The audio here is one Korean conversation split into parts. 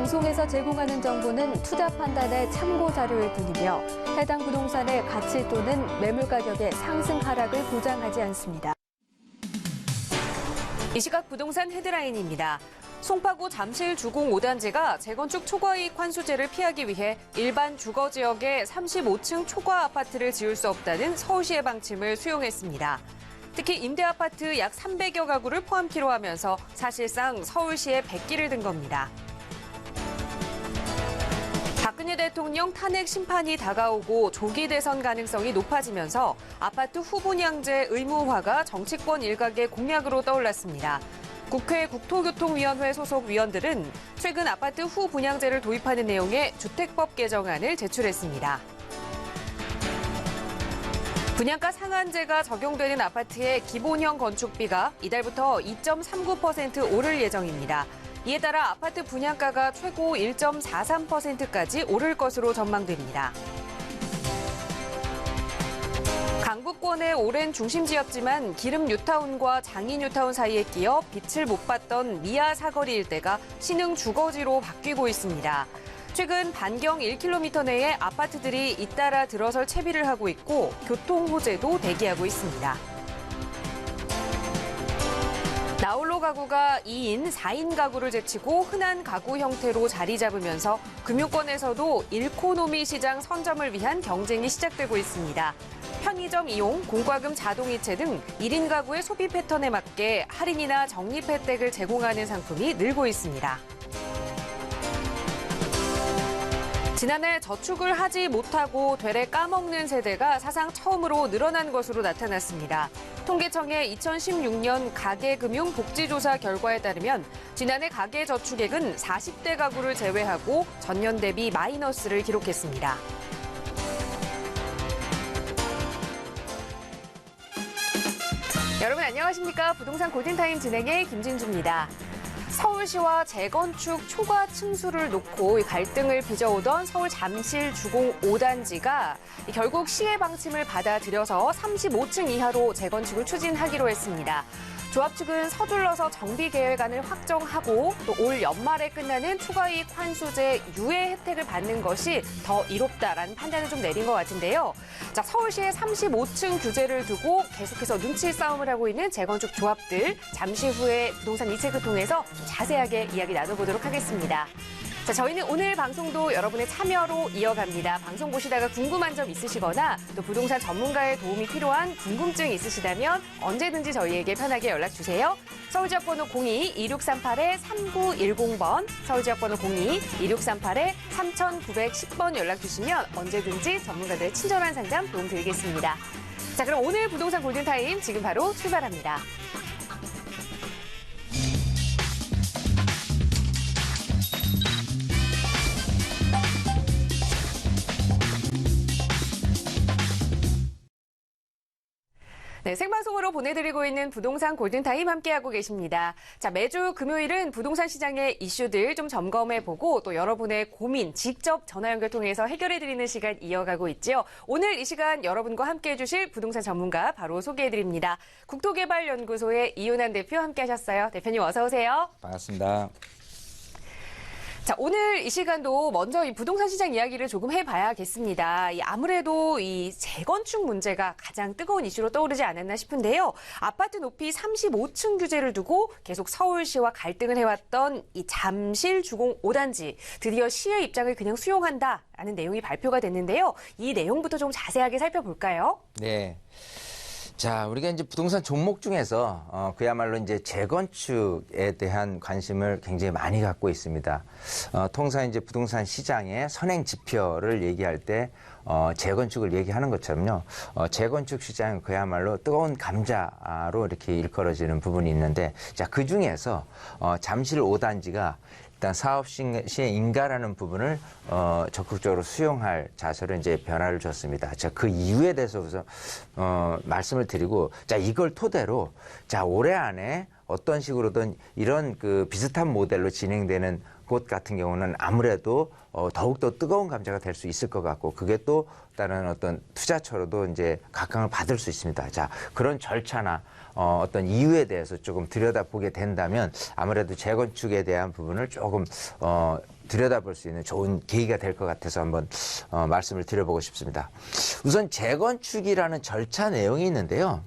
방송에서 제공하는 정보는 투자 판단의 참고 자료일 뿐이며 해당 부동산의 가치 또는 매물 가격의 상승 하락을 보장하지 않습니다. 이 시각 부동산 헤드라인입니다. 송파구 잠실 주공 5단지가 재건축 초과이익 환수제를 피하기 위해 일반 주거지역에 35층 초과 아파트를 지을 수 없다는 서울시의 방침을 수용했습니다. 특히 임대아파트 약 300여 가구를 포함키로 하면서 사실상 서울시에 백기를 든 겁니다. 박근혜 대통령 탄핵 심판이 다가오고 조기 대선 가능성이 높아지면서 아파트 후분양제 의무화가 정치권 일각의 공약으로 떠올랐습니다. 국회 국토교통위원회 소속 위원들은 최근 아파트 후분양제를 도입하는 내용의 주택법 개정안을 제출했습니다. 분양가 상한제가 적용되는 아파트의 기본형 건축비가 이달부터 2.39% 오를 예정입니다. 이에 따라 아파트 분양가가 최고 1.43%까지 오를 것으로 전망됩니다. 강북권의 오랜 중심지였지만 기름 뉴타운과 장이 뉴타운 사이에 끼어 빛을 못 봤던 미아 사거리 일대가 신흥 주거지로 바뀌고 있습니다. 최근 반경 1km 내에 아파트들이 잇따라 들어설 채비를 하고 있고 교통 호재도 대기하고 있습니다. 나홀로 가구가 2인, 4인 가구를 제치고 흔한 가구 형태로 자리 잡으면서 금융권에서도 일코노미 시장 선점을 위한 경쟁이 시작되고 있습니다. 편의점 이용, 공과금 자동이체 등 1인 가구의 소비 패턴에 맞게 할인이나 적립 혜택을 제공하는 상품이 늘고 있습니다. 지난해 저축을 하지 못하고 되레 까먹는 세대가 사상 처음으로 늘어난 것으로 나타났습니다. 통계청의 2016년 가계금융복지조사 결과에 따르면 지난해 가계저축액은 40대 가구를 제외하고 전년 대비 마이너스를 기록했습니다. 여러분 안녕하십니까? 부동산 골든타임 진행의 김진주입니다. 서울시와 재건축 초과 층수를 놓고 갈등을 빚어오던 서울 잠실 주공 5단지가 결국 시의 방침을 받아들여서 35층 이하로 재건축을 추진하기로 했습니다. 조합 측은 서둘러서 정비 계획안을 확정하고 또 올 연말에 끝나는 초과이익 환수제 유예 혜택을 받는 것이 더 이롭다라는 판단을 좀 내린 것 같은데요. 자, 서울시의 35층 규제를 두고 계속해서 눈치 싸움을 하고 있는 재건축 조합들 잠시 후에 부동산 이 책을 통해서 좀 자세하게 이야기 나눠보도록 하겠습니다. 자, 저희는 오늘 방송도 여러분의 참여로 이어갑니다. 방송 보시다가 궁금한 점 있으시거나 또 부동산 전문가의 도움이 필요한 궁금증 있으시다면 언제든지 저희에게 편하게 연락 주세요. 서울지역번호 02-2638-3910번, 서울지역번호 02-2638-3910번 연락 주시면 언제든지 전문가들의 친절한 상담 도움 드리겠습니다. 자, 그럼 오늘 부동산 골든타임 지금 바로 출발합니다. 네, 생방송으로 보내드리고 있는 부동산 골든타임 함께하고 계십니다. 자, 매주 금요일은 부동산 시장의 이슈들 좀 점검해보고 또 여러분의 고민 직접 전화 연결 통해서 해결해드리는 시간 이어가고 있죠. 오늘 이 시간 여러분과 함께해 주실 부동산 전문가 바로 소개해드립니다. 국토개발연구소의 이윤환 대표 함께하셨어요. 대표님 어서 오세요. 반갑습니다. 자, 오늘 이 시간도 먼저 이 부동산 시장 이야기를 조금 해봐야겠습니다. 아무래도 이 재건축 문제가 가장 뜨거운 이슈로 떠오르지 않았나 싶은데요. 아파트 높이 35층 규제를 두고 계속 서울시와 갈등을 해왔던 이 잠실 주공 5단지 드디어 시의 입장을 그냥 수용한다라는 내용이 발표가 됐는데요. 이 내용부터 좀 자세하게 살펴볼까요? 네. 자, 우리가 이제 부동산 종목 중에서 그야말로 이제 재건축에 대한 관심을 굉장히 많이 갖고 있습니다. 통상 이제 부동산 시장의 선행 지표를 얘기할 때 재건축을 얘기하는 것처럼요. 재건축 시장은 그야말로 뜨거운 감자로 이렇게 일컬어지는 부분이 있는데, 자, 그 중에서 잠실 5단지가 일단 사업 시행인가라는 부분을 적극적으로 수용할 자세로 이제 변화를 줬습니다. 자, 그 이유에 대해서 우선 말씀을 드리고, 자, 이걸 토대로 자, 올해 안에 어떤 식으로든 이런 그 비슷한 모델로 진행되는 곳 같은 경우는 아무래도 더욱더 뜨거운 감자가 될 수 있을 것 같고, 그게 또 다른 어떤 투자처로도 이제 각광을 받을 수 있습니다. 자, 그런 절차나 어떤 이유에 대해서 조금 들여다보게 된다면 아무래도 재건축에 대한 부분을 조금 들여다볼 수 있는 좋은 계기가 될 것 같아서 한번 말씀을 드려보고 싶습니다. 우선 재건축이라는 절차 내용이 있는데요.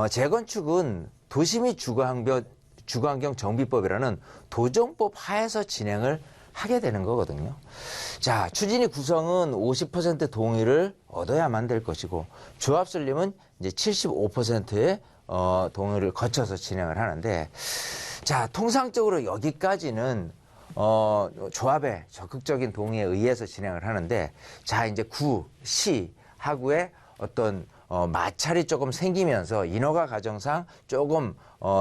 재건축은 도시 및 주거환경 정비법이라는 도정법 하에서 진행을 하게 되는 거거든요. 자, 추진위 구성은 50% 동의를 얻어야만 될 것이고 조합 설립은 이제 75%의 동의를 거쳐서 진행을 하는데, 자, 통상적으로 여기까지는 조합의 적극적인 동의에 의해서 진행을 하는데, 자, 이제 구, 시, 하구의 어떤 마찰이 조금 생기면서 인허가 과정상 조금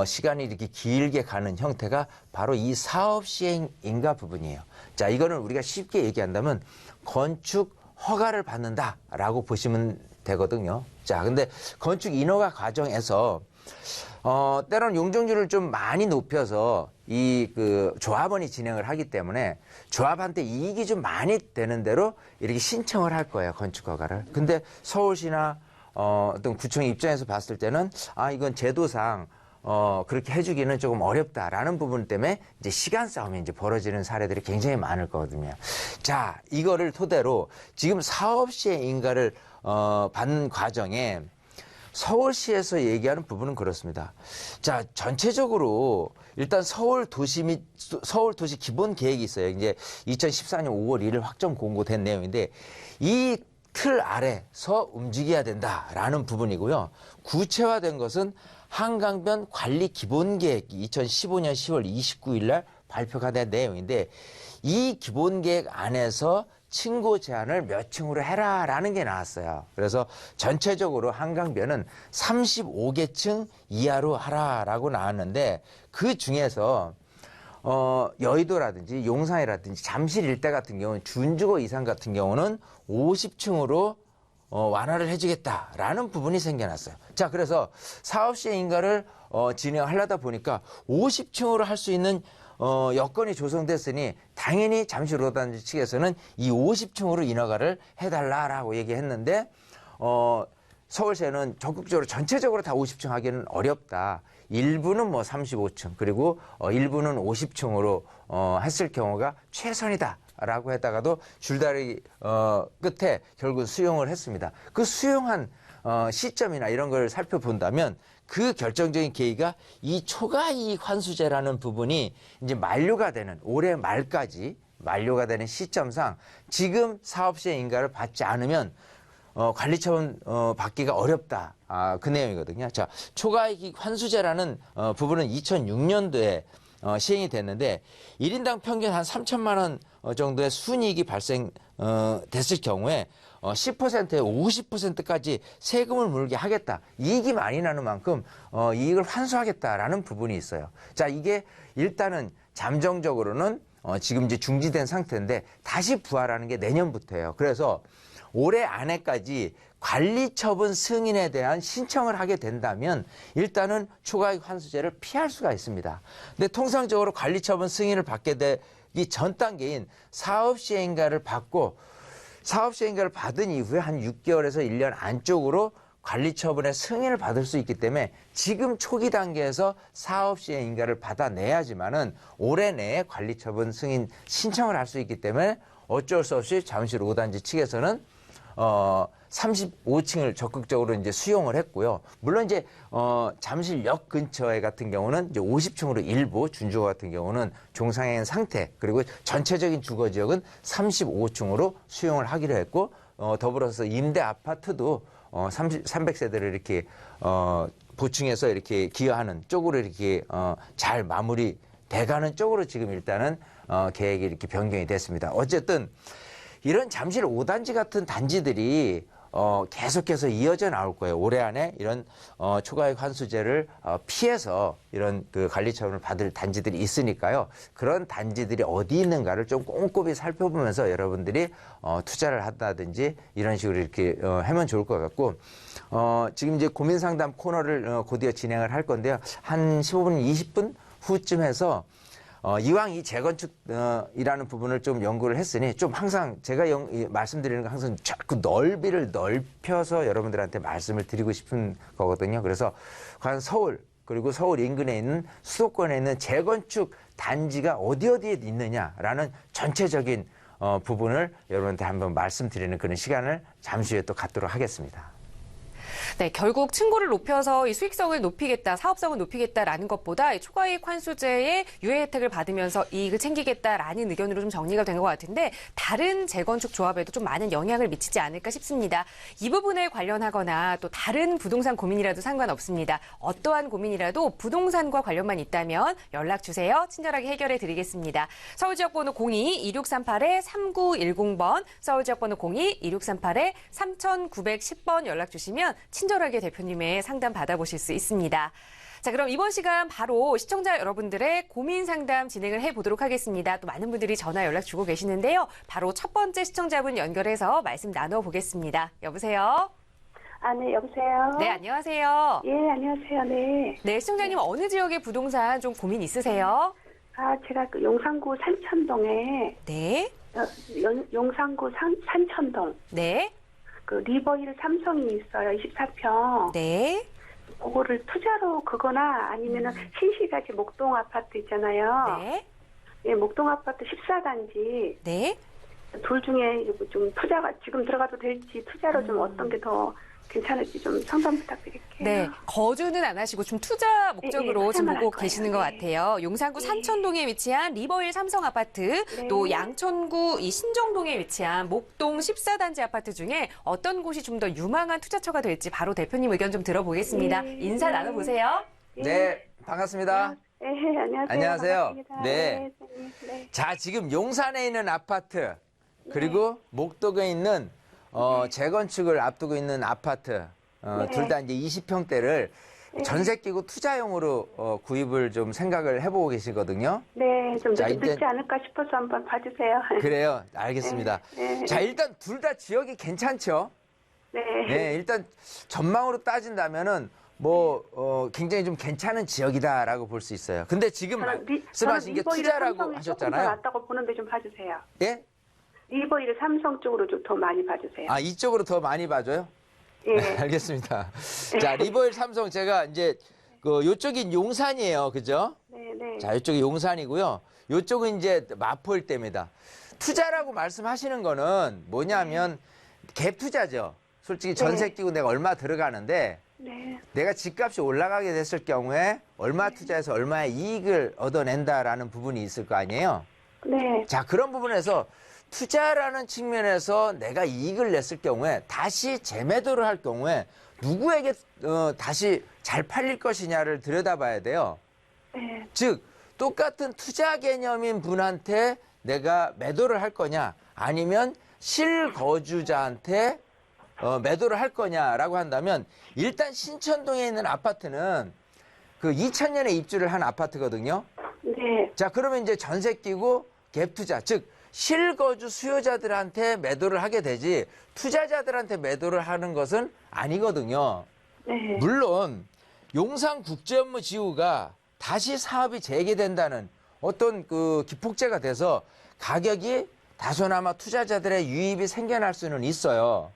시간이 이렇게 길게 가는 형태가 바로 이 사업 시행 인가 부분이에요. 자, 이거는 우리가 쉽게 얘기한다면 건축 허가를 받는다라고 보시면 되거든요. 자, 근데 건축 인허가 과정에서 때로는 용적률을 좀 많이 높여서 그 조합원이 진행을 하기 때문에 조합한테 이익이 좀 많이 되는 대로 이렇게 신청을 할 거예요, 건축 허가를. 근데 서울시나 어떤 구청 입장에서 봤을 때는 이건 제도상 그렇게 해주기는 조금 어렵다라는 부분 때문에 이제 시간 싸움이 이제 벌어지는 사례들이 굉장히 많을 거거든요. 자, 이거를 토대로 지금 사업시의 인가를 받는 과정에 서울시에서 얘기하는 부분은 그렇습니다. 자, 전체적으로 일단 서울도시 기본 계획이 있어요. 이제 2014년 5월 1일 확정 공고된 내용인데 이 틀 아래서 움직여야 된다라는 부분이고요. 구체화된 것은 한강변 관리 기본계획이 2015년 10월 29일 날 발표가 된 내용인데, 이 기본계획 안에서 층고 제한을 몇 층으로 해라라는 게 나왔어요. 그래서 전체적으로 한강변은 35개층 이하로 하라라고 나왔는데, 그 중에서 여의도라든지 용산이라든지 잠실 일대 같은 경우는 준주거 이상 같은 경우는 50층으로 완화를 해주겠다라는 부분이 생겨났어요. 자, 그래서 사업시행 인가를 진행하려다 보니까 50층으로 할 수 있는 여건이 조성됐으니 당연히 잠실 5단지 측에서는 이 50층으로 인허가를 해달라라고 얘기했는데, 서울시는 적극적으로 전체적으로 다 50층 하기는 어렵다. 일부는 뭐 35층, 그리고 일부는 50층으로 했을 경우가 최선이다라고 했다가도 줄다리 끝에 결국 수용을 했습니다. 그 수용한 시점이나 이런 걸 살펴본다면 그 결정적인 계기가 이 초과이익 환수제라는 부분이 이제 만료가 되는 올해 말까지 만료가 되는 시점상 지금 사업시행 인가를 받지 않으면 관리처분 받기가 어렵다. 그 내용이거든요. 자, 초과이익 환수제라는 부분은 2006년도에 시행이 됐는데 1인당 평균 한 3천만 원 정도의 순이익이 발생됐을 경우에 10%에 50%까지 세금을 물게 하겠다. 이익이 많이 나는 만큼 이익을 환수하겠다라는 부분이 있어요. 자, 이게 일단은 잠정적으로는 지금 이제 중지된 상태인데 다시 부활하는 게 내년부터예요. 그래서 올해 안에까지 관리처분 승인에 대한 신청을 하게 된다면 일단은 초과이익 환수제를 피할 수가 있습니다. 근데 통상적으로 관리처분 승인을 받게 되기 전 단계인 사업시행인가를 받고 사업시행인가를 받은 이후에 한 6개월에서 1년 안쪽으로 관리처분의 승인을 받을 수 있기 때문에 지금 초기 단계에서 사업시행인가를 받아내야지만은 올해 내에 관리처분 승인 신청을 할 수 있기 때문에 어쩔 수 없이 잠실 5단지 측에서는 35층을 적극적으로 이제 수용을 했고요. 물론 이제 잠실역 근처에 같은 경우는 이제 50층으로 일부, 준주거 같은 경우는 종상행 상태, 그리고 전체적인 주거 지역은 35층으로 수용을 하기로 했고, 더불어서 임대 아파트도 300세대를 이렇게 보충해서 이렇게 기여하는 쪽으로 이렇게 잘 마무리 돼가는 쪽으로 지금 일단은 계획이 이렇게 변경이 됐습니다. 어쨌든 이런 잠실 5단지 같은 단지들이 계속해서 이어져 나올 거예요. 올해 안에 이런 초과이익 환수제를 피해서 이런 그 관리처분을 받을 단지들이 있으니까요. 그런 단지들이 어디 있는가를 좀 꼼꼼히 살펴보면서 여러분들이 투자를 한다든지 이런 식으로 이렇게 하면 좋을 것 같고, 지금 이제 고민 상담 코너를 곧이어 진행을 할 건데요. 한 15분, 20분 후쯤 해서 이왕 이 재건축이라는 부분을 좀 연구를 했으니 좀 항상 제가 말씀드리는 거 항상 자꾸 넓이를 넓혀서 여러분들한테 말씀을 드리고 싶은 거거든요. 그래서 과연 서울 그리고 서울 인근에 있는 수도권에 있는 재건축 단지가 어디에 있느냐라는 전체적인 부분을 여러분한테 한번 말씀드리는 그런 시간을 잠시 후에 또 갖도록 하겠습니다. 네, 결국 층고를 높여서 이 수익성을 높이겠다, 사업성을 높이겠다라는 것보다 이 초과이익 환수제의 유예 혜택을 받으면서 이익을 챙기겠다라는 의견으로 좀 정리가 된 것 같은데 다른 재건축 조합에도 좀 많은 영향을 미치지 않을까 싶습니다. 이 부분에 관련하거나 또 다른 부동산 고민이라도 상관없습니다. 어떠한 고민이라도 부동산과 관련만 있다면 연락 주세요. 친절하게 해결해 드리겠습니다. 서울지역번호 02-2638-3910번, 서울지역번호 02-2638-3910번 연락 주시면 친절하게 대표님의 상담 받아보실 수 있습니다. 자, 그럼 이번 시간 바로 시청자 여러분들의 고민 상담 진행을 해보도록 하겠습니다. 또 많은 분들이 전화 연락 주고 계시는데요. 바로 첫 번째 시청자분 연결해서 말씀 나눠보겠습니다. 여보세요? 네, 여보세요? 네, 안녕하세요. 예, 안녕하세요. 네. 네, 시청자님 어느 지역의 부동산 좀 고민 있으세요? 제가 그 용산구 산천동에, 네, 용산구 산천동, 네, 그 리버힐 삼성이 있어요. 24평. 네, 그거를 투자로 그거나 아니면은 신시가지 목동 아파트 있잖아요. 네, 예, 목동 아파트 14단지. 네. 둘 중에 좀 투자가 지금 들어가도 될지 투자로 좀 어떤 게 더 괜찮을지 좀 상담 부탁드릴게요. 네, 거주는 안 하시고 좀 투자 목적으로 예, 지금 투자만 보고 할 계시는 거예요. 것 같아요. 용산구 예. 산천동에 위치한 리버힐 삼성 아파트, 네. 또 양천구 이 신정동에 위치한 목동 14단지 아파트 중에 어떤 곳이 좀 더 유망한 투자처가 될지 바로 대표님 의견 좀 들어보겠습니다. 예. 인사 나눠보세요. 예. 네, 반갑습니다. 예, 안녕하세요. 안녕하세요. 반갑습니다. 네. 선생님. 네. 자, 지금 용산에 있는 아파트, 그리고 목동에 있는 재건축을 앞두고 있는 아파트, 네. 둘 다 이제 20평대를 전세 끼고 투자용으로 구입을 좀 생각을 해보고 계시거든요. 네, 좀 자, 늦지 이제- 않을까 싶어서 한번 봐주세요. 그래요. 알겠습니다. 네. 자, 일단 둘 다 지역이 괜찮죠? 네. 네, 일단 전망으로 따진다면은 굉장히 좀 괜찮은 지역이다라고 볼 수 있어요. 근데 지금 말씀하신 게 리버힐 투자라고 삼성이 조금 더 하셨잖아요. 낫다고 보는데 좀 봐주세요. 예? 리버힐 삼성 쪽으로 좀 더 많이 봐주세요. 아, 이쪽으로 더 많이 봐줘요? 예. 네, 알겠습니다. 자, 리버힐 삼성 제가 이제 요쪽이 용산이에요. 그죠? 네, 네. 자, 이쪽이 용산이고요. 요쪽은 이제 마포 일대입니다. 투자라고 말씀하시는 거는 뭐냐면 갭 투자죠. 솔직히 전세 끼고 내가 얼마 들어가는데 네. 내가 집값이 올라가게 됐을 경우에 얼마 투자해서 얼마의 이익을 얻어낸다라는 부분이 있을 거 아니에요. 네. 자, 그런 부분에서 투자라는 측면에서 내가 이익을 냈을 경우에 다시 재매도를 할 경우에 누구에게 다시 잘 팔릴 것이냐를 들여다봐야 돼요. 네. 즉 똑같은 투자 개념인 분한테 내가 매도를 할 거냐 아니면 실거주자한테 매도를 할 거냐라고 한다면 일단 신천동에 있는 아파트는 그 2000년에 입주를 한 아파트거든요. 네. 자, 그러면 이제 전세 끼고 갭 투자, 즉 실거주 수요자들한테 매도를 하게 되지 투자자들한테 매도를 하는 것은 아니거든요. 네. 물론 용산국제업무지구가 다시 사업이 재개된다는 어떤 그 기폭제가 돼서 가격이 다소나마 투자자들의 유입이 생겨날 수는 있어요.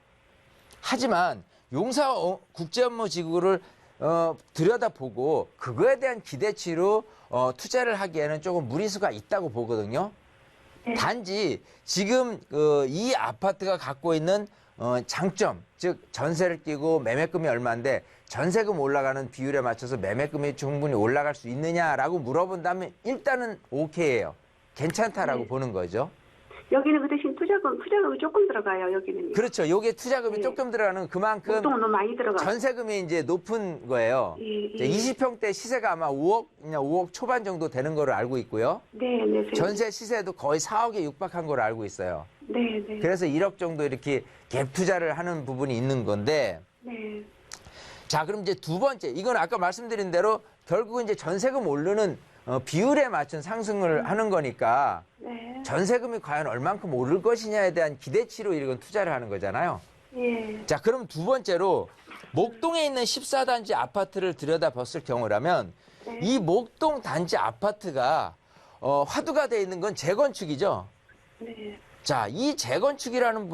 하지만 용산국제업무지구를 들여다보고 그거에 대한 기대치로 투자를 하기에는 조금 무리수가 있다고 보거든요. 단지 지금 이 아파트가 갖고 있는 장점, 즉 전세를 끼고 매매금이 얼마인데 전세금 올라가는 비율에 맞춰서 매매금이 충분히 올라갈 수 있느냐라고 물어본다면 일단은 오케이예요. 괜찮다라고 보는 거죠. 여기는 그 대신 투자금이 조금 들어가요, 여기는. 그렇죠. 요게 투자금이 네. 조금 들어가는 그만큼 목동은 너무 많이 들어가요. 전세금이 이제 높은 거예요. 예, 예. 이제 20평대 시세가 아마 5억 초반 정도 되는 거로 알고 있고요. 네, 네. 전세 시세도 거의 4억에 육박한 거로 알고 있어요. 네, 네. 그래서 1억 정도 이렇게 갭 투자를 하는 부분이 있는 건데, 네. 자, 그럼 이제 두 번째, 이건 아까 말씀드린 대로 결국은 이제 전세금 오르는 비율에 맞춘 상승을 하는 거니까 네. 전세금이 과연 얼만큼 오를 것이냐에 대한 기대치로 이런 투자를 하는 거잖아요. 예. 자, 그럼 두 번째로 목동에 있는 14단지 아파트를 들여다봤을 경우라면 네. 이 목동 단지 아파트가 화두가 돼 있는 건 재건축이죠. 네. 자, 이 재건축이라는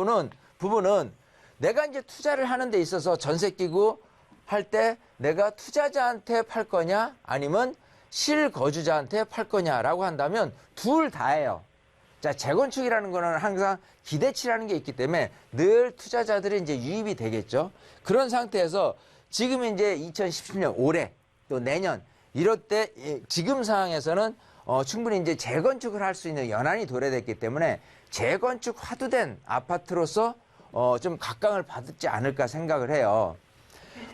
부분은 내가 이제 투자를 하는 데 있어서 전세 끼고 할 때 내가 투자자한테 팔 거냐 아니면 실거주자한테 팔 거냐라고 한다면 둘 다예요. 자, 재건축이라는 거는 항상 기대치라는 게 있기 때문에 늘 투자자들이 이제 유입이 되겠죠. 그런 상태에서 지금 이제 2017년 올해 또 내년 이럴 때 지금 상황에서는 충분히 이제 재건축을 할 수 있는 연한이 도래됐기 때문에 재건축 화두된 아파트로서 좀 각광을 받지 않을까 생각을 해요.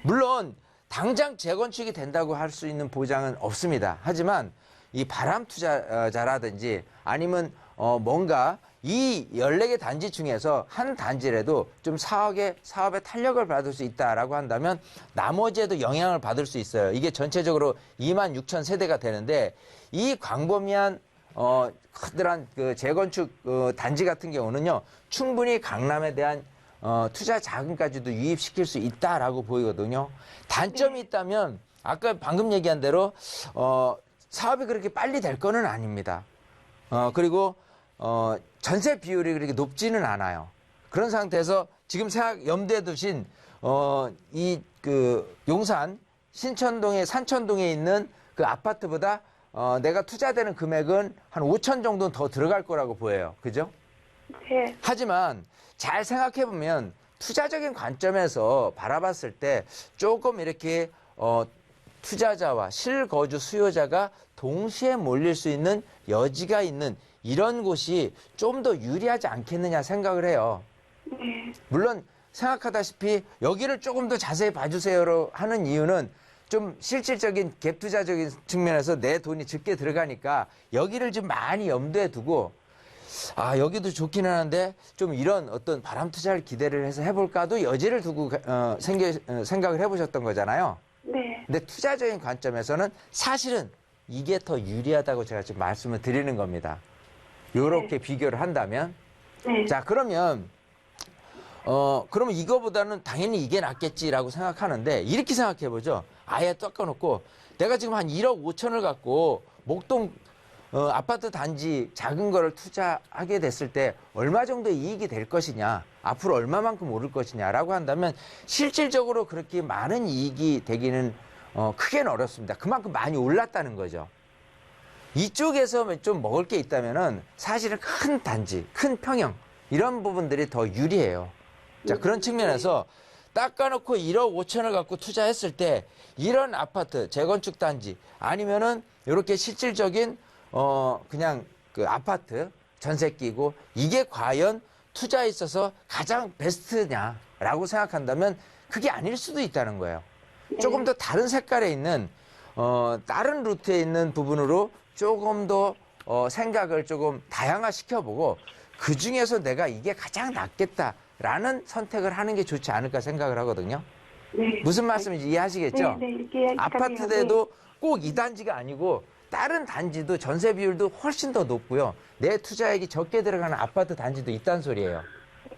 물론 당장 재건축이 된다고 할 수 있는 보장은 없습니다. 하지만 이 바람 투자자라든지 아니면 뭔가 이 14개 단지 중에서 한 단지라도 좀 사업에 탄력을 받을 수 있다라고 한다면 나머지에도 영향을 받을 수 있어요. 이게 전체적으로 26,000 세대가 되는데 이 광범위한 커다란 그 재건축 단지 같은 경우는요, 충분히 강남에 대한 투자 자금까지도 유입시킬 수 있다라고 보이거든요. 단점이 있다면 아까 방금 얘기한 대로 사업이 그렇게 빨리 될 거는 아닙니다. 그리고 전세 비율이 그렇게 높지는 않아요. 그런 상태에서 지금 염두에 두신 이 그 용산 신천동에 산천동에 있는 그 아파트보다 내가 투자되는 금액은 한 5천 정도는 더 들어갈 거라고 보여요. 그죠? 네. 하지만 잘 생각해 보면 투자적인 관점에서 바라봤을 때 조금 이렇게 투자자와 실거주 수요자가 동시에 몰릴 수 있는 여지가 있는 이런 곳이 좀 더 유리하지 않겠느냐 생각을 해요. 네. 물론 생각하다시피 여기를 조금 더 자세히 봐주세요로 하는 이유는 좀 실질적인 갭 투자적인 측면에서 내 돈이 적게 들어가니까 여기를 좀 많이 염두에 두고 여기도 좋기는 하는데 좀 이런 어떤 바람 투자를 기대를 해서 해볼까도 여지를 두고 생각을 해보셨던 거잖아요. 네. 근데 투자적인 관점에서는 사실은 이게 더 유리하다고 제가 지금 말씀을 드리는 겁니다. 요렇게 비교를 한다면. 네. 자, 그러면 이거보다는 당연히 이게 낫겠지라고 생각하는데 이렇게 생각해 보죠. 아예 꺾어놓고 내가 지금 한 1억 5천을 갖고 목동 아파트 단지 작은 거를 투자하게 됐을 때 얼마 정도 이익이 될 것이냐, 앞으로 얼마만큼 오를 것이냐라고 한다면 실질적으로 그렇게 많은 이익이 되기는 크게는 어렵습니다. 그만큼 많이 올랐다는 거죠. 이쪽에서 좀 먹을 게 있다면은 사실은 큰 단지, 큰 평형 이런 부분들이 더 유리해요. 자, 그런 측면에서 닦아놓고 1억 5천을 갖고 투자했을 때 이런 아파트 재건축 단지 아니면은 이렇게 실질적인 그냥 그 아파트 전세 끼고 이게 과연 투자에 있어서 가장 베스트냐라고 생각한다면 그게 아닐 수도 있다는 거예요. 조금 더 다른 색깔에 있는 다른 루트에 있는 부분으로 조금 더 생각을 조금 다양화시켜보고 그 중에서 내가 이게 가장 낫겠다라는 선택을 하는 게 좋지 않을까 생각을 하거든요. 네. 무슨 말씀인지 이해하시겠죠? 네, 네, 이렇게 아파트대도 꼭 이 단지가 아니고 다른 단지도 전세 비율도 훨씬 더 높고요. 내 투자액이 적게 들어가는 아파트 단지도 있다는 소리예요.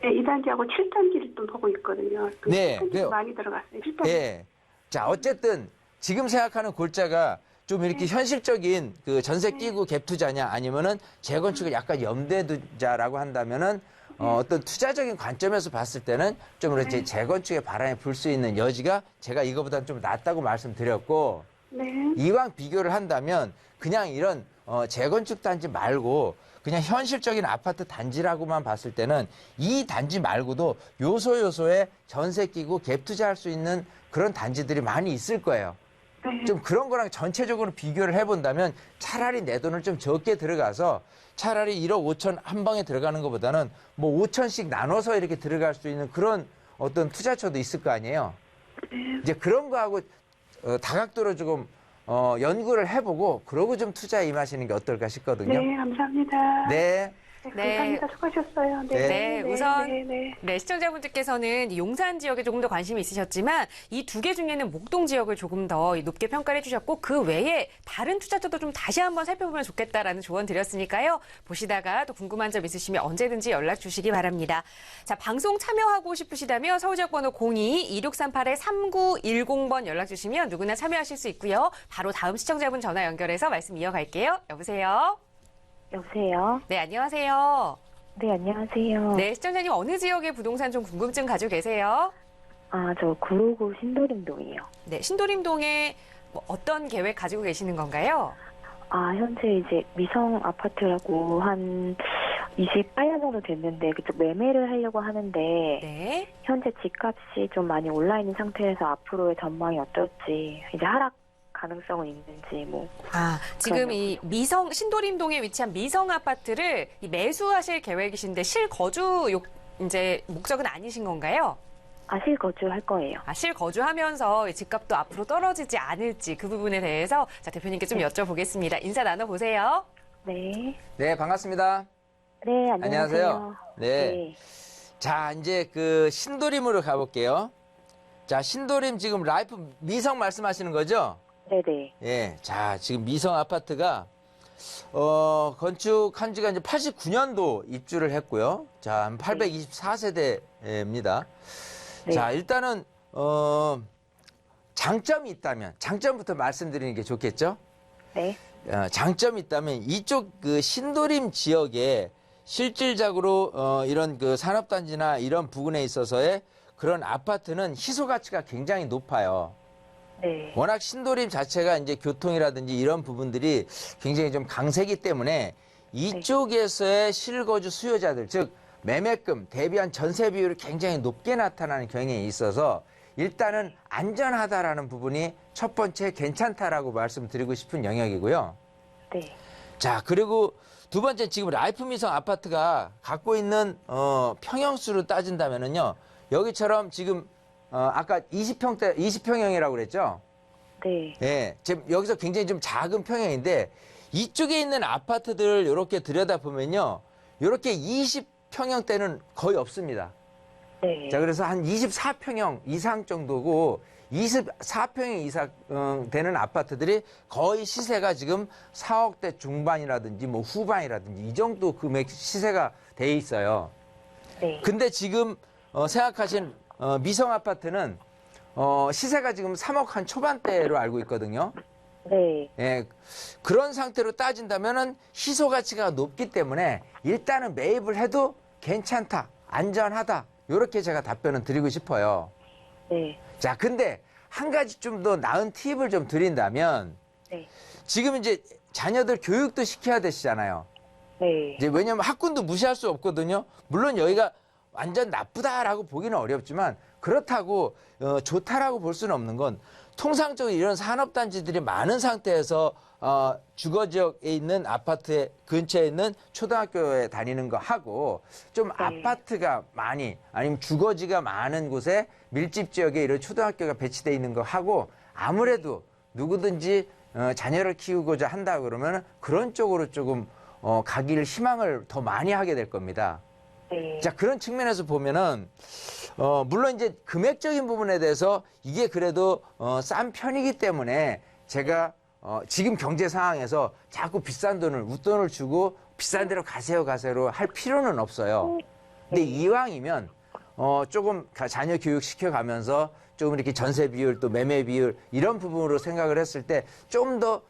네, 2단지하고 7단지를 좀 보고 있거든요. 네, 7단지도 많이 들어갔어요. 7단지. 네. 자, 어쨌든 지금 생각하는 골자가 좀 이렇게 현실적인 그 전세 끼고 갭 투자냐 아니면은 재건축을 약간 염두에 두자라고 한다면은 어떤 투자적인 관점에서 봤을 때는 좀 그렇지 재건축에 바람이 불 수 있는 여지가 제가 이거보다는 좀 낫다고 말씀드렸고 네. 이왕 비교를 한다면 그냥 이런 재건축 단지 말고 그냥 현실적인 아파트 단지라고만 봤을 때는 이 단지 말고도 요소요소에 전세 끼고 갭 투자할 수 있는 그런 단지들이 많이 있을 거예요. 네. 좀 그런 거랑 전체적으로 비교를 해본다면 차라리 내 돈을 좀 적게 들어가서 차라리 1억 5천 한 방에 들어가는 것보다는 뭐 5천씩 나눠서 이렇게 들어갈 수 있는 그런 어떤 투자처도 있을 거 아니에요. 이제 그런 거하고 다각도로 조금 연구를 해보고 그러고 좀 투자에 임하시는 게 어떨까 싶거든요. 네, 감사합니다. 네. 네, 감사합니다. 수고하셨어요. 네, 네, 우선 네, 네. 네, 시청자분들께서는 용산 지역에 조금 더 관심이 있으셨지만 이 두 개 중에는 목동 지역을 조금 더 높게 평가를 해주셨고 그 외에 다른 투자처도 좀 다시 한번 살펴보면 좋겠다라는 조언 드렸으니까요. 보시다가 또 궁금한 점 있으시면 언제든지 연락 주시기 바랍니다. 자, 방송 참여하고 싶으시다면 서울지역번호 02-2638-3910번 연락 주시면 누구나 참여하실 수 있고요. 바로 다음 시청자분 전화 연결해서 말씀 이어갈게요. 여보세요? 여보세요? 네, 안녕하세요. 네, 안녕하세요. 네, 시청자님 어느 지역의 부동산 좀 궁금증 가지고 계세요? 아, 저 구로구 신도림동이요. 네, 신도림동에 뭐 어떤 계획 가지고 계시는 건가요? 아, 현재 이제 미성 아파트라고 한 28년 정도 됐는데 그쪽 매매를 하려고 하는데 네. 현재 집값이 좀 많이 올라 있는 상태에서 앞으로의 전망이 어떨지 이제 하락 가능성은 있는지 뭐. 지금 이 신도림동에 위치한 미성 아파트를 이 매수하실 계획이신데 실거주 이제 목적은 아니신 건가요? 실거주 할 거예요. 실거주하면서 이 집값도 앞으로 떨어지지 않을지 그 부분에 대해서 자, 대표님께 좀 여쭤보겠습니다. 인사 나눠보세요. 네. 네, 반갑습니다. 네, 안녕하세요. 안녕하세요. 네. 자, 이제 그 신도림으로 가볼게요. 자, 신도림 지금 라이프 미성 말씀하시는 거죠? 네네. 예. 자, 지금 미성 아파트가, 건축한 지가 이제 89년도 입주를 했고요. 자, 한 824세대입니다. 네. 자, 일단은, 장점이 있다면, 장점부터 말씀드리는 게 좋겠죠? 네. 장점이 있다면 이쪽 그 신도림 지역에 실질적으로 이런 그 산업단지나 이런 부분에 있어서의 그런 아파트는 희소 가치가 굉장히 높아요. 네. 워낙 신도림 자체가 이제 교통이라든지 이런 부분들이 굉장히 좀 강세기 때문에 이쪽에서의 실거주 수요자들, 즉 매매금 대비한 전세 비율이 굉장히 높게 나타나는 경향이 있어서 일단은 안전하다라는 부분이 첫 번째 괜찮다라고 말씀드리고 싶은 영역이고요. 네. 자, 그리고 두 번째 지금 라이프미성 아파트가 갖고 있는 평형수로 따진다면은요. 여기처럼 지금 아까 20평형이라고 그랬죠? 네. 예. 지금 여기서 굉장히 좀 작은 평형인데 이쪽에 있는 아파트들 이렇게 들여다보면요. 이렇게 20평형대는 거의 없습니다. 네. 자, 그래서 한 24평형 이상 정도고 24평형 이상 되는 아파트들이 거의 시세가 지금 4억대 중반이라든지 뭐 후반이라든지 이 정도 금액 시세가 돼 있어요. 네. 근데 지금 생각하신 미성 아파트는 시세가 지금 3억 한 초반대로 알고 있거든요. 네. 예, 그런 상태로 따진다면은 희소 가치가 높기 때문에 일단은 매입을 해도 괜찮다, 안전하다. 이렇게 제가 답변을 드리고 싶어요. 네. 자, 근데 한 가지 좀 더 나은 팁을 좀 드린다면 네. 지금 이제 자녀들 교육도 시켜야 되시잖아요. 네. 이제 왜냐면 학군도 무시할 수 없거든요. 물론 여기가 완전 나쁘다라고 보기는 어렵지만 그렇다고 좋다라고 볼 수는 없는 건 통상적으로 이런 산업단지들이 많은 상태에서 주거지역에 있는 아파트 근처에 있는 초등학교에 다니는 거 하고 좀 아파트가 많이 아니면 주거지가 많은 곳에 밀집 지역에 이런 초등학교가 배치되어 있는 거 하고 아무래도 누구든지 자녀를 키우고자 한다 그러면 그런 쪽으로 조금 가기를 희망을 더 많이 하게 될 겁니다. 네. 자, 그런 측면에서 보면은 물론 이제 금액적인 부분에 대해서 이게 그래도 싼 편이기 때문에 제가 지금 경제 상황에서 자꾸 비싼 돈을 웃돈을 주고 비싼 데로 가세요로 할 필요는 없어요. 근데 이왕이면 조금 자녀 교육 시켜가면서 조금 이렇게 전세 비율 또 매매 비율 이런 부분으로 생각을 했을 때 좀 더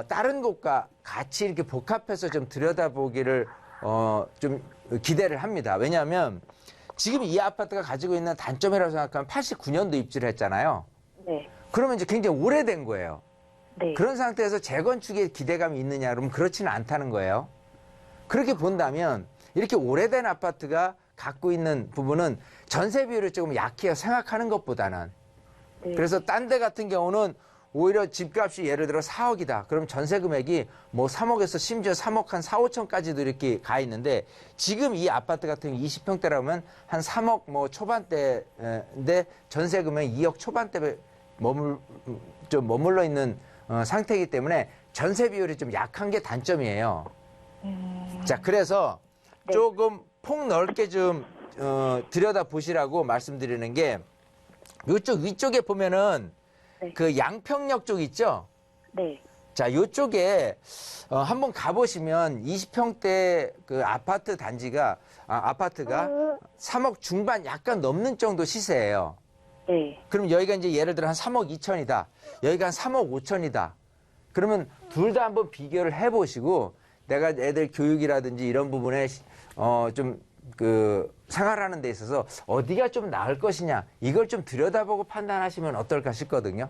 다른 곳과 같이 이렇게 복합해서 좀 들여다보기를 좀 기대를 합니다. 왜냐하면 지금 이 아파트가 가지고 있는 단점이라고 생각하면 89년도 입주를 했잖아요. 네. 그러면 이제 굉장히 오래된 거예요. 네. 그런 상태에서 재건축에 기대감이 있느냐 그러면 그렇지는 않다는 거예요. 그렇게 본다면 이렇게 오래된 아파트가 갖고 있는 부분은 전세 비율이 조금 약해요. 생각하는 것보다는. 네. 그래서 딴 데 같은 경우는 오히려 집값이 예를 들어 4억이다. 그럼 전세 금액이 뭐 3억에서 심지어 3억 한 4, 5천까지도 이렇게 가 있는데 지금 이 아파트 같은 20평대라면 한 3억 뭐 초반대인데 전세 금액 2억 초반대에 좀 머물러 있는 상태이기 때문에 전세 비율이 좀 약한 게 단점이에요. 자, 그래서 네. 조금 폭 넓게 좀 들여다 보시라고 말씀드리는 게 이쪽 위쪽에 보면은 네. 그 양평역 쪽 있죠? 네. 자, 요쪽에 한번 가보시면 20평대 그 아파트 단지가 아파트가 3억 중반 약간 넘는 정도 시세예요. 네. 그럼 여기가 이제 예를 들어 한 3억 2천이다. 여기가 한 3억 5천이다. 그러면 둘 다 한번 비교를 해보시고 내가 애들 교육이라든지 이런 부분에 좀 생활하는 데 있어서 어디가 좀 나을 것이냐 이걸 좀 들여다보고 판단하시면 어떨까 싶거든요.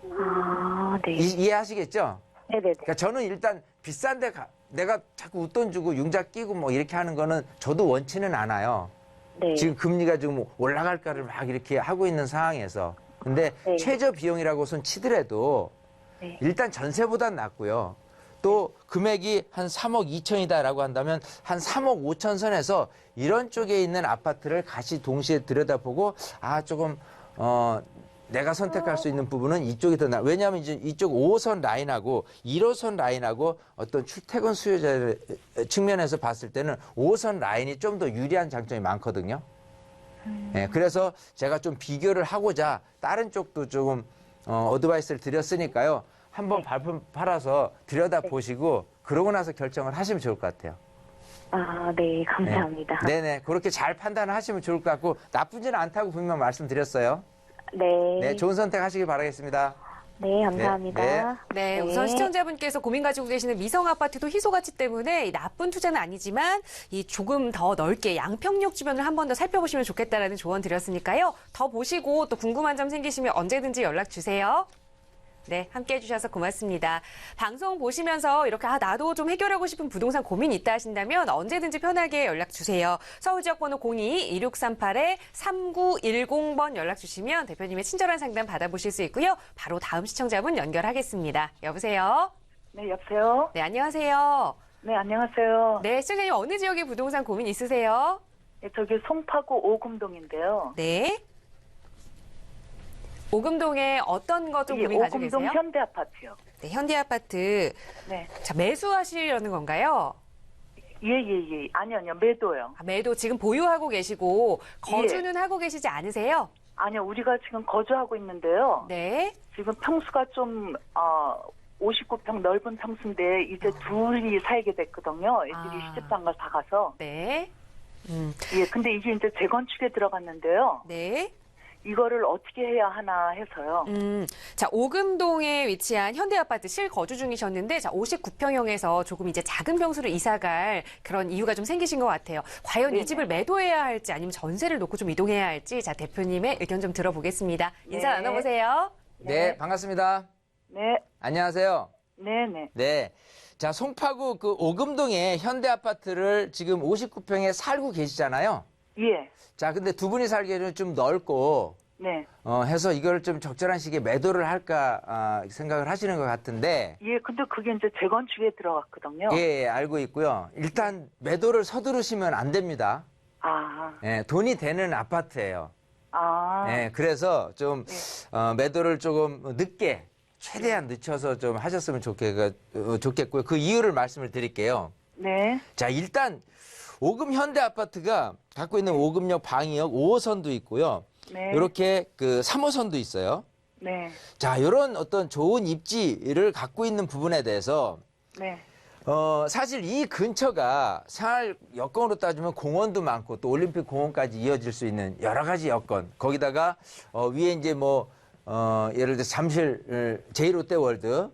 아, 네. 이해하시겠죠? 네네네. 그러니까 저는 일단 비싼데 내가 자꾸 웃돈 주고 융자 끼고 뭐 이렇게 하는 거는 저도 원치는 않아요. 네. 지금 금리가 좀 올라갈까를 막 이렇게 하고 있는 상황에서. 근데 네. 최저 비용이라고선 치더라도 네. 일단 전세보단 낫고요. 또 금액이 한 3억 2천이다라고 한다면 한 3억 5천 선에서 이런 쪽에 있는 아파트를 같이 동시에 들여다보고 조금 내가 선택할 수 있는 부분은 이쪽이 더 왜냐하면 이제 이쪽 5호선 라인하고 1호선 라인하고 어떤 출퇴근 수요자 측면에서 봤을 때는 5호선 라인이 좀 더 유리한 장점이 많거든요. 네, 그래서 제가 좀 비교를 하고자 다른 쪽도 조금 어드바이스를 드렸으니까요. 한번 발품 팔아서 들여다보시고 그러고 나서 결정을 하시면 좋을 것 같아요. 아, 네. 감사합니다. 네네. 그렇게 잘 판단을 하시면 좋을 것 같고 나쁘지는 않다고 분명 말씀드렸어요. 네. 네, 좋은 선택 하시길 바라겠습니다. 네, 감사합니다. 네, 우선 시청자분께서 고민 가지고 계시는 미성 아파트도 희소 가치 때문에 이 나쁜 투자는 아니지만 이 조금 더 넓게 양평역 주변을 한 번 더 살펴보시면 좋겠다라는 조언 드렸으니까요. 더 보시고 또 궁금한 점 생기시면 언제든지 연락 주세요. 네, 함께 해주셔서 고맙습니다. 방송 보시면서 이렇게 나도 좀 해결하고 싶은 부동산 고민 있다 하신다면 언제든지 편하게 연락 주세요. 서울 지역번호 02-2638-3910번 연락 주시면 대표님의 친절한 상담 받아보실 수 있고요. 바로 다음 시청자분 연결하겠습니다. 여보세요? 네, 여보세요? 네, 안녕하세요. 네, 안녕하세요. 네, 시청자님 어느 지역에 부동산 고민 있으세요? 네, 저기 송파구 오금동인데요. 네. 오금동에 어떤 것 좀 고민 가지고 계세요? 오금동 현대아파트요. 네, 현대아파트. 네. 자, 매수하시려는 건가요? 예. 아니요, 매도요. 매도 지금 보유하고 계시고 거주는 하고 계시지 않으세요? 아니요, 우리가 지금 거주하고 있는데요. 네. 지금 평수가 좀, 59평 넓은 평수인데, 이제 둘이 살게 됐거든요. 애들이 시집장가를 다 가서. 네. 예, 근데 이게 이제 재건축에 들어갔는데요. 네. 이거를 어떻게 해야 하나 해서요. 자, 오금동에 위치한 현대아파트 실거주 중이셨는데, 자, 59평형에서 조금 이제 작은 평수로 이사갈 그런 이유가 좀 생기신 것 같아요. 과연 네네. 이 집을 매도해야 할지 아니면 전세를 놓고 좀 이동해야 할지, 자, 대표님의 의견 좀 들어보겠습니다. 인사 네. 나눠보세요. 네, 반갑습니다. 네, 안녕하세요. 네네. 네. 자, 송파구 그 오금동에 현대아파트를 지금 59평에 살고 계시잖아요. 예, 자, 근데 두 분이 살기에는 좀 넓고, 네. 해서 이걸 좀 적절한 시기에 매도를 할까 생각을 하시는 것 같은데, 예, 근데 그게 이제 재건축에 들어갔거든요. 예, 알고 있고요. 일단 매도를 서두르시면 안 됩니다. 아, 예, 돈이 되는 아파트예요. 아. 예, 그래서 좀 매도를 조금 늦게 최대한 늦춰서 좀 하셨으면 좋겠고요. 그 이유를 말씀을 드릴게요. 네. 자, 일단 오금 현대 아파트가 갖고 있는 오금역 방위역 5호선도 있고요. 네. 이렇게 그 3호선도 있어요. 네. 자, 이런 어떤 좋은 입지를 갖고 있는 부분에 대해서 네. 사실 이 근처가 생활 여건으로 따지면 공원도 많고 또 올림픽 공원까지 이어질 수 있는 여러 가지 여건. 거기다가 위에 이제 예를 들어 잠실 제1롯데월드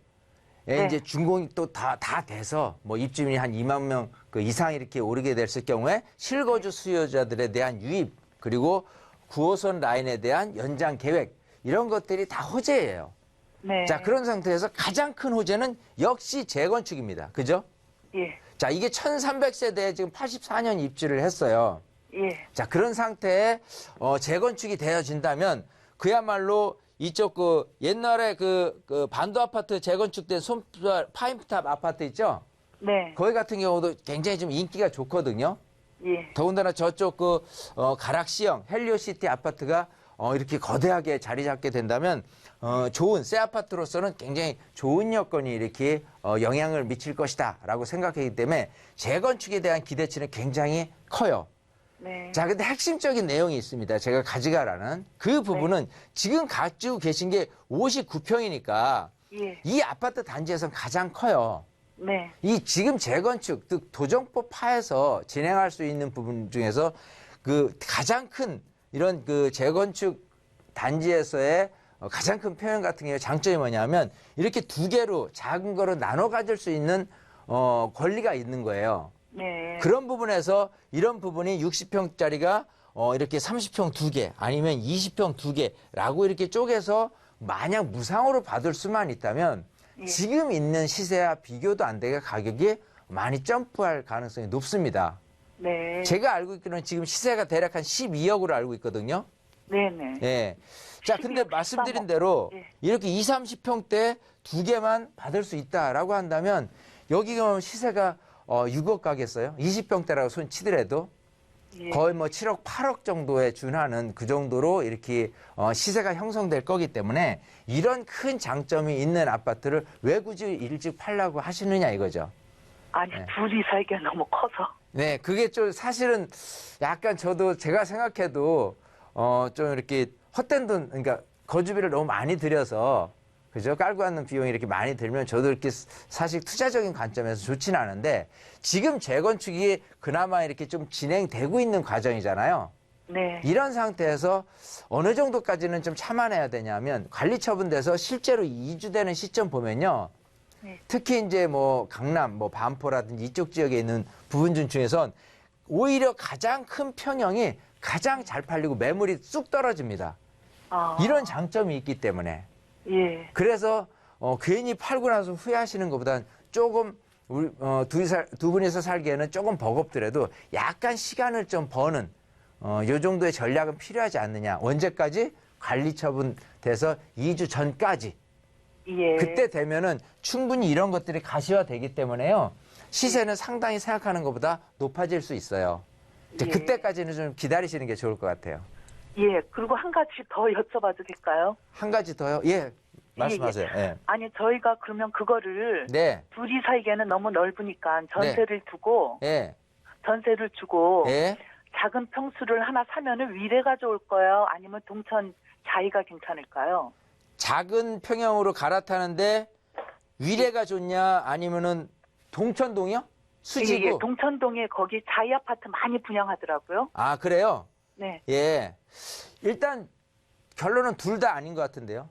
네. 이제 준공이 또 다 돼서 입주민이 한 2만 명 그 이상 이렇게 오르게 됐을 경우에 실거주 수요자들에 대한 유입 그리고 9호선 라인에 대한 연장 계획 이런 것들이 다 호재예요. 네. 자, 그런 상태에서 가장 큰 호재는 역시 재건축입니다. 그죠? 예. 자, 이게 1300세대에 지금 84년 입주를 했어요. 예. 자, 그런 상태에 재건축이 되어진다면 그야말로 이쪽 옛날에 그 반도 아파트 재건축된 파인탑 아파트 있죠? 네. 거기 같은 경우도 굉장히 좀 인기가 좋거든요. 예. 더군다나 저쪽 가락시형 헬리오시티 아파트가 이렇게 거대하게 자리 잡게 된다면 좋은 새 아파트로서는 굉장히 좋은 여건이 이렇게 영향을 미칠 것이다라고 생각하기 때문에 재건축에 대한 기대치는 굉장히 커요. 네. 자, 근데 핵심적인 내용이 있습니다. 제가 가져가라는 그 부분은 지금 가지고 계신 게 59평이니까 예. 이 아파트 단지에서는 가장 커요. 네. 이 지금 재건축, 즉 도정법 하에서 진행할 수 있는 부분 중에서 그 가장 큰 이런 그 재건축 단지에서의 가장 큰 표현 같은 경우에 장점이 뭐냐면 이렇게 두 개로 작은 거로 나눠 가질 수 있는 권리가 있는 거예요. 네. 그런 부분에서 이런 부분이 60평짜리가 이렇게 30평 2개 아니면 20평 2개라고 이렇게 쪼개서 만약 무상으로 받을 수만 있다면 지금 있는 시세와 비교도 안 되게 가격이 많이 점프할 가능성이 높습니다. 네. 제가 알고 있기로는 지금 시세가 대략 한 12억으로 알고 있거든요. 네네. 예. 자, 근데 12억, 말씀드린 13억. 대로 예. 이렇게 20, 30평대 2개만 받을 수 있다라고 한다면 여기가 시세가 6억 가겠어요? 20평대라고 손 치더라도 예. 거의 뭐 7억, 8억 정도에 준하는 그 정도로 이렇게 시세가 형성될 거기 때문에 이런 큰 장점이 있는 아파트를 왜 굳이 일찍 팔라고 하시느냐 이거죠. 아니, 네. 둘이 살기가 너무 커서. 네, 그게 좀 사실은 약간 저도 제가 생각해도 좀 이렇게 헛된 돈, 그러니까 거주비를 너무 많이 들여서 그죠? 깔고 앉는 비용이 이렇게 많이 들면 저도 이렇게 사실 투자적인 관점에서 좋지는 않은데 지금 재건축이 그나마 이렇게 좀 진행되고 있는 과정이잖아요. 네. 이런 상태에서 어느 정도까지는 좀 참아내야 되냐면 관리 처분돼서 실제로 이주되는 시점 보면요. 네. 특히 이제 뭐 강남, 뭐 반포라든지 이쪽 지역에 있는 부분들 중에선 오히려 가장 큰 평형이 가장 잘 팔리고 매물이 쑥 떨어집니다. 아, 이런 장점이 있기 때문에. 예. 그래서 괜히 팔고 나서 후회하시는 것보다는 조금 두 분이서 살기에는 조금 버겁더라도 약간 시간을 좀 버는 요 정도의 전략은 필요하지 않느냐. 언제까지? 관리 처분 돼서 2주 전까지. 예. 그때 되면은 충분히 이런 것들이 가시화되기 때문에요. 시세는 상당히 생각하는 것보다 높아질 수 있어요. 이제 예. 그때까지는 좀 기다리시는 게 좋을 것 같아요. 예. 그리고 한 가지 더 여쭤봐도 될까요? 한 가지 더요? 예, 말씀하세요. 예. 아니, 저희가 그러면 그거를 네, 둘이 살기에는 너무 넓으니까 전세를 두고, 예, 전세를 주고, 예. 작은 평수를 하나 사면은 위례가 좋을 거예요? 아니면 동천 자이가 괜찮을까요? 작은 평형으로 갈아타는데 위례가 좋냐 아니면은 동천동이요? 수지구? 예, 예. 동천동에 거기 자이 아파트 많이 분양하더라고요. 아, 그래요? 네. 예. 일단 결론은 둘 다 아닌 것 같은데요.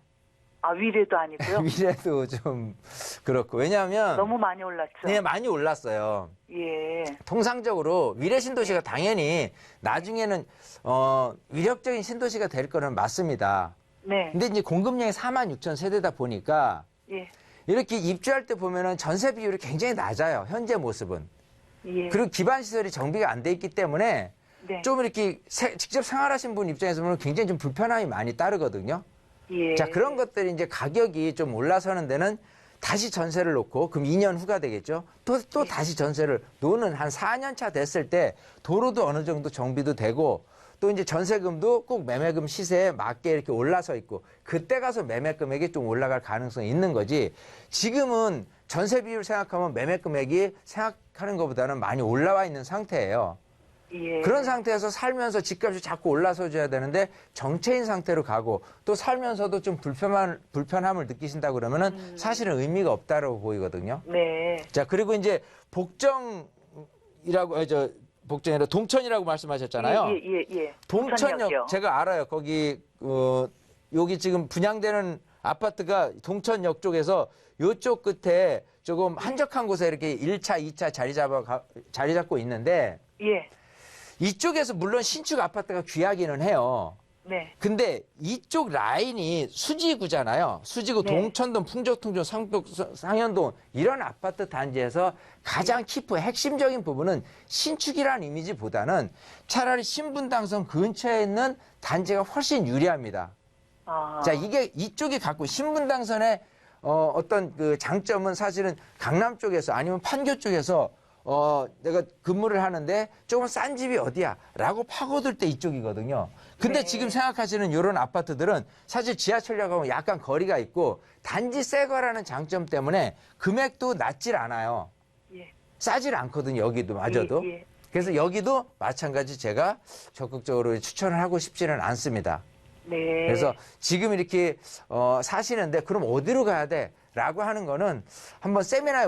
아, 위례도 아니고요. 위례도 좀 그렇고. 왜냐하면 너무 많이 올랐죠. 네, 많이 올랐어요. 예. 통상적으로 위례 신도시가 당연히 나중에는 위력적인 신도시가 될 거는 맞습니다. 네. 근데 이제 공급량이 46,000 세대다 보니까 예. 이렇게 입주할 때 보면은 전세 비율이 굉장히 낮아요. 현재 모습은. 예. 그리고 기반 시설이 정비가 안 돼 있기 때문에 네. 좀 이렇게 직접 생활하신 분 입장에서 보면 굉장히 좀 불편함이 많이 따르거든요. 예. 자, 그런 것들이 이제 가격이 좀 올라서는 데는 다시 전세를 놓고 그럼 2년 후가 되겠죠. 또 다시 전세를 놓는 한 4년 차 됐을 때 도로도 어느 정도 정비도 되고 또 이제 전세금도 꼭 매매금 시세에 맞게 이렇게 올라서 있고 그때 가서 매매 금액이 좀 올라갈 가능성이 있는 거지. 지금은 전세 비율 생각하면 매매 금액이 생각하는 것보다는 많이 올라와 있는 상태예요. 예. 그런 상태에서 살면서 집값이 자꾸 올라서 줘야 되는데 정체인 상태로 가고 또 살면서도 좀 불편함을 느끼신다 그러면은 사실은 의미가 없다고 보이거든요. 네. 자, 그리고 이제 복정이라 동천이라고 말씀하셨잖아요. 예. 동천역 동천역이요. 제가 알아요. 거기 여기 지금 분양되는 아파트가 동천역 쪽에서 요쪽 끝에 조금 한적한 곳에 이렇게 1차, 2차 자리 잡고 있는데 예. 이쪽에서 물론 신축 아파트가 귀하기는 해요. 네. 근데 이쪽 라인이 수지구잖아요. 수지구 네. 동천동, 풍적통전, 상현동 이런 아파트 단지에서 가장 핵심적인 부분은 신축이라는 이미지보다는 차라리 신분당선 근처에 있는 단지가 훨씬 유리합니다. 아. 자, 이게 이쪽이 갖고 신분당선의 어떤 그 장점은 사실은 강남 쪽에서 아니면 판교 쪽에서 내가 근무를 하는데 조금 싼 집이 어디야? 라고 파고들 때 이쪽이거든요. 근데 네. 지금 생각하시는 이런 아파트들은 사실 지하철역하고 약간 거리가 있고 단지 새 거라는 장점 때문에 금액도 낮질 않아요. 예. 싸질 않거든요. 여기도 마저도. 예. 그래서 여기도 마찬가지 제가 적극적으로 추천을 하고 싶지는 않습니다. 네. 그래서 지금 이렇게 사시는데 그럼 어디로 가야 돼? 라고 하는 거는 한번 세미나에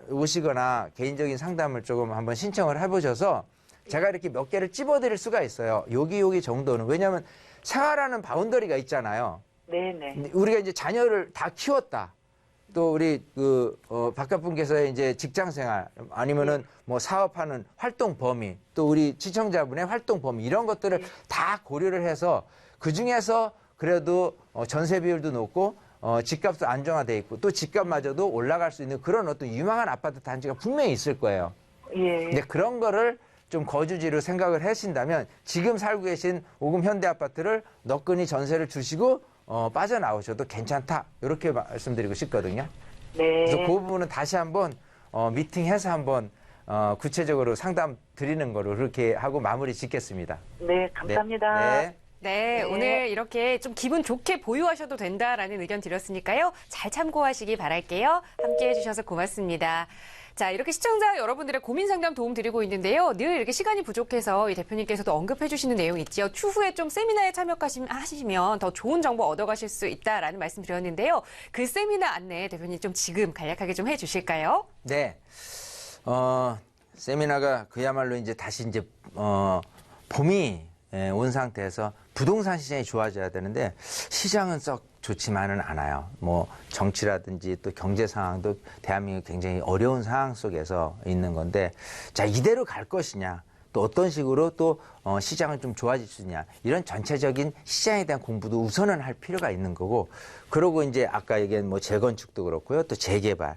오시거나 개인적인 상담을 조금 한번 신청을 해보셔서 제가 이렇게 몇 개를 찝어드릴 수가 있어요. 여기 정도는. 왜냐하면 생활하는 바운더리가 있잖아요. 네네. 우리가 이제 자녀를 다 키웠다. 또 우리 바깥 분께서 이제 직장 생활 아니면은 뭐 사업하는 활동 범위 또 우리 시청자분의 활동 범위 이런 것들을 다 고려를 해서 그 중에서 그래도 전세 비율도 높고 집값도 안정화돼 있고 또 집값마저도 올라갈 수 있는 그런 어떤 유망한 아파트 단지가 분명히 있을 거예요. 예. 근데 그런 거를 좀 거주지로 생각을 하신다면 지금 살고 계신 5금 현대 아파트를 너끈히 전세를 주시고 빠져나오셔도 괜찮다 이렇게 말씀드리고 싶거든요. 네. 그래서 그 부분은 다시 한번 미팅해서 한번 구체적으로 상담 드리는 거로 그렇게 하고 마무리 짓겠습니다. 네, 감사합니다. 네. 네, 오늘 이렇게 좀 기분 좋게 보유하셔도 된다라는 의견 드렸으니까요. 잘 참고하시기 바랄게요. 함께 해주셔서 고맙습니다. 자, 이렇게 시청자 여러분들의 고민 상담 도움 드리고 있는데요. 늘 이렇게 시간이 부족해서 이 대표님께서도 언급해 주시는 내용이 있죠. 추후에 좀 세미나에 참여하시면 더 좋은 정보 얻어가실 수 있다라는 말씀 드렸는데요. 그 세미나 안내 대표님 좀 지금 간략하게 좀 해주실까요? 네. 세미나가 그야말로 이제 다시 이제 봄이 온 상태에서 부동산 시장이 좋아져야 되는데 시장은 썩 좋지만은 않아요. 뭐 정치라든지 또 경제 상황도 대한민국 굉장히 어려운 상황 속에서 있는 건데 자 이대로 갈 것이냐 또 어떤 식으로 또 시장은 좀 좋아질 수 있냐 이런 전체적인 시장에 대한 공부도 우선은 할 필요가 있는 거고 그러고 이제 아까 얘기한 뭐 재건축도 그렇고요 또 재개발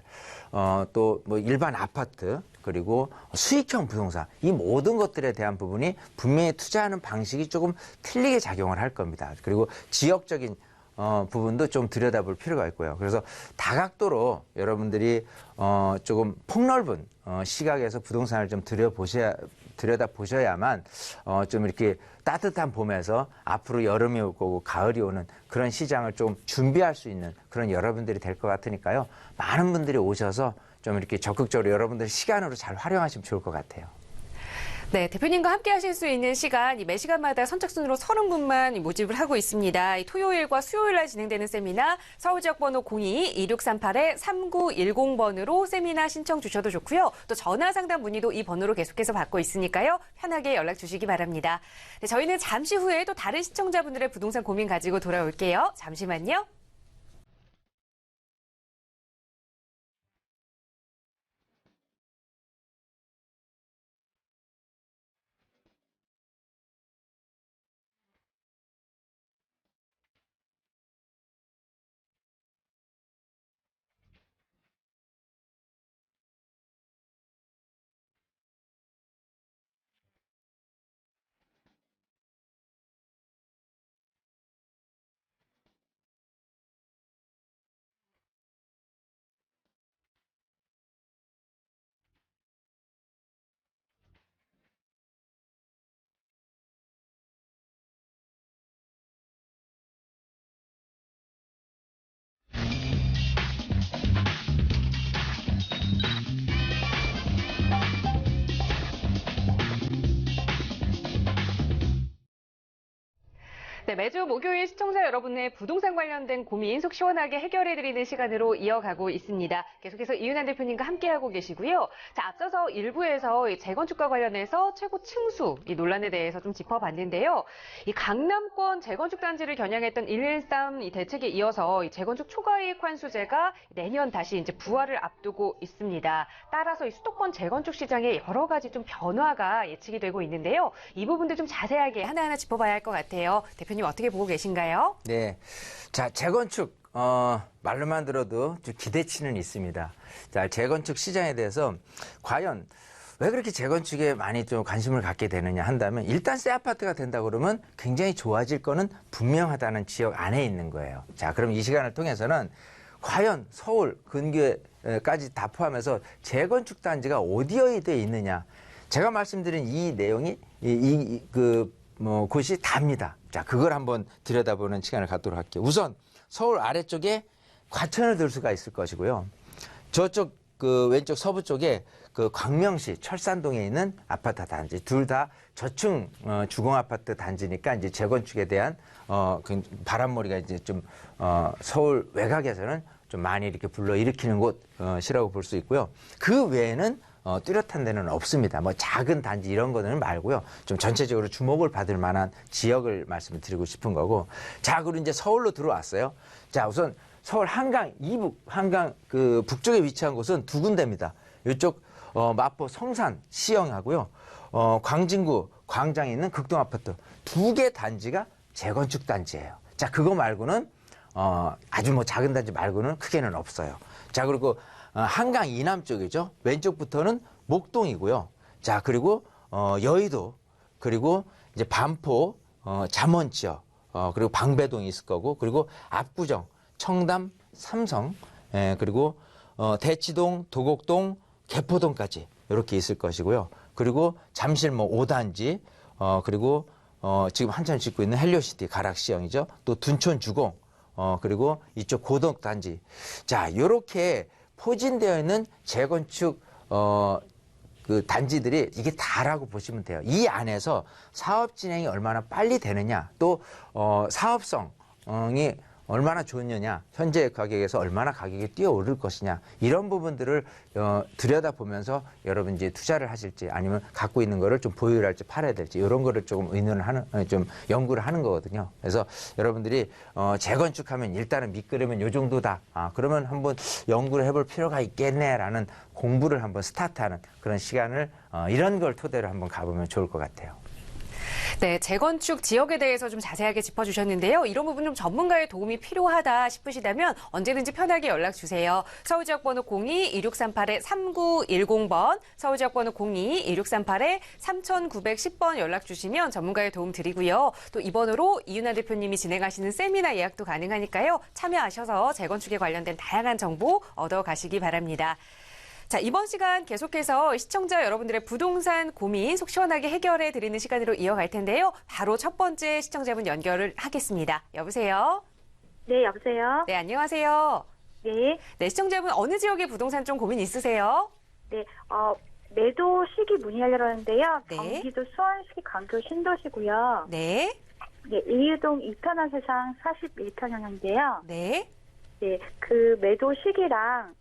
또 뭐 일반 아파트 그리고 수익형 부동산 이 모든 것들에 대한 부분이 분명히 투자하는 방식이 조금 틀리게 작용을 할 겁니다. 그리고 지역적인 부분도 좀 들여다볼 필요가 있고요. 그래서 다각도로 여러분들이 조금 폭넓은 시각에서 부동산을 좀 들여다보셔야만 좀 이렇게 따뜻한 봄에서 앞으로 여름이 올 거고 가을이 오는 그런 시장을 좀 준비할 수 있는 그런 여러분들이 될 것 같으니까요. 많은 분들이 오셔서 좀 이렇게 적극적으로 여러분들 시간으로 잘 활용하시면 좋을 것 같아요. 네, 대표님과 함께 하실 수 있는 시간, 매 시간마다 선착순으로 30분만 모집을 하고 있습니다. 토요일과 수요일 날 진행되는 세미나 서울지역번호 02-2638-3910번으로 세미나 신청 주셔도 좋고요. 또 전화 상담 문의도 이 번호로 계속해서 받고 있으니까요. 편하게 연락 주시기 바랍니다. 네, 저희는 잠시 후에 또 다른 시청자분들의 부동산 고민 가지고 돌아올게요. 잠시만요. 네, 매주 목요일 시청자 여러분의 부동산 관련된 고민 속 시원하게 해결해드리는 시간으로 이어가고 있습니다. 계속해서 이윤환 대표님과 함께하고 계시고요. 자, 앞서서 1부에서 재건축과 관련해서 최고 층수 이 논란에 대해서 좀 짚어봤는데요. 이 강남권 재건축 단지를 겨냥했던 113 이 대책에 이어서 이 재건축 초과이익 환수제가 내년 다시 이제 부활을 앞두고 있습니다. 따라서 이 수도권 재건축 시장에 여러 가지 좀 변화가 예측이 되고 있는데요. 이 부분들 좀 자세하게 하나하나 짚어봐야 할 것 같아요. 대표님 어떻게 보고 계신가요? 네. 자, 재건축, 말로만 들어도 좀 기대치는 있습니다. 자, 재건축 시장에 대해서 과연 왜 그렇게 재건축에 많이 좀 관심을 갖게 되느냐 한다면 일단 새 아파트가 된다 그러면 굉장히 좋아질 거는 분명하다는 지역 안에 있는 거예요. 자, 그럼 이 시간을 통해서는 과연 서울 근교까지 다 포함해서 재건축 단지가 어디에 있느냐. 제가 말씀드린 이 내용이 곳이 답니다. 자, 그걸 한번 들여다보는 시간을 갖도록 할게요. 우선 서울 아래쪽에 과천을 들 수가 있을 것이고요. 저쪽 왼쪽 서부 쪽에 광명시 철산동에 있는 아파트 단지 둘 다 저층 주공 아파트 단지니까 이제 재건축에 대한 바람머리가 이제 좀 서울 외곽에서는 좀 많이 이렇게 불러일으키는 곳이라고 볼 수 있고요. 그 외에는 뚜렷한 데는 없습니다. 뭐 작은 단지 이런 거는 말고요. 좀 전체적으로 주목을 받을 만한 지역을 말씀을 드리고 싶은 거고. 자, 그리고 이제 서울로 들어왔어요. 자, 우선 서울 한강 이북 한강 그 북쪽에 위치한 곳은 두 군데입니다. 이쪽 마포 성산 시형하고요. 광진구 광장에 있는 극동 아파트 두 개 단지가 재건축 단지예요. 자, 그거 말고는 아주 뭐 작은 단지 말고는 크게는 없어요. 자, 그리고 한강 이남 쪽이죠. 왼쪽부터는 목동이고요. 자, 그리고 여의도, 그리고 이제 반포, 잠원 지역, 그리고 방배동이 있을 거고, 그리고 압구정, 청담, 삼성, 그리고 대치동, 도곡동, 개포동까지 이렇게 있을 것이고요. 그리고 잠실 뭐 5단지, 그리고 지금 한참 짓고 있는 헬리오시티 가락시형이죠. 또 둔촌 주공, 그리고 이쪽 고덕단지. 자, 요렇게 포진되어 있는 재건축 그 단지들이 이게 다라고 보시면 돼요. 이 안에서 사업 진행이 얼마나 빨리 되느냐, 또 사업성이 얼마나 좋느냐, 현재 가격에서 얼마나 가격이 뛰어오를 것이냐, 이런 부분들을 들여다보면서 여러분 이제 투자를 하실지 아니면 갖고 있는 거를 좀 보유할지 팔아야 될지 이런 거를 조금 의논을 하는, 좀 연구를 하는 거거든요. 그래서 여러분들이 재건축하면 일단은 밑그림은 요 정도다. 그러면 한번 연구를 해볼 필요가 있겠네라는 공부를 한번 스타트하는 그런 시간을 이런 걸 토대로 한번 가보면 좋을 것 같아요. 네, 재건축 지역에 대해서 좀 자세하게 짚어주셨는데요. 이런 부분 좀 전문가의 도움이 필요하다 싶으시다면 언제든지 편하게 연락 주세요. 서울지역번호 02-2638-3910번, 서울지역번호 02-2638-3910번 연락 주시면 전문가의 도움 드리고요. 또 이 번호로 이윤아 대표님이 진행하시는 세미나 예약도 가능하니까요. 참여하셔서 재건축에 관련된 다양한 정보 얻어가시기 바랍니다. 자, 이번 시간 계속해서 시청자 여러분들의 부동산 고민 속 시원하게 해결해 드리는 시간으로 이어갈 텐데요. 바로 첫 번째 시청자분 연결을 하겠습니다. 여보세요? 네, 여보세요? 네, 안녕하세요. 네, 네, 시청자분 어느 지역의 부동산 좀 고민 있으세요? 네, 매도 시기 문의하려고 하는데요. 네. 경기도 수원시 광교 신도시고요. 네, 네, 이유동 이편한 세상 41평형인데요. 네, 네, 그 매도 시기랑,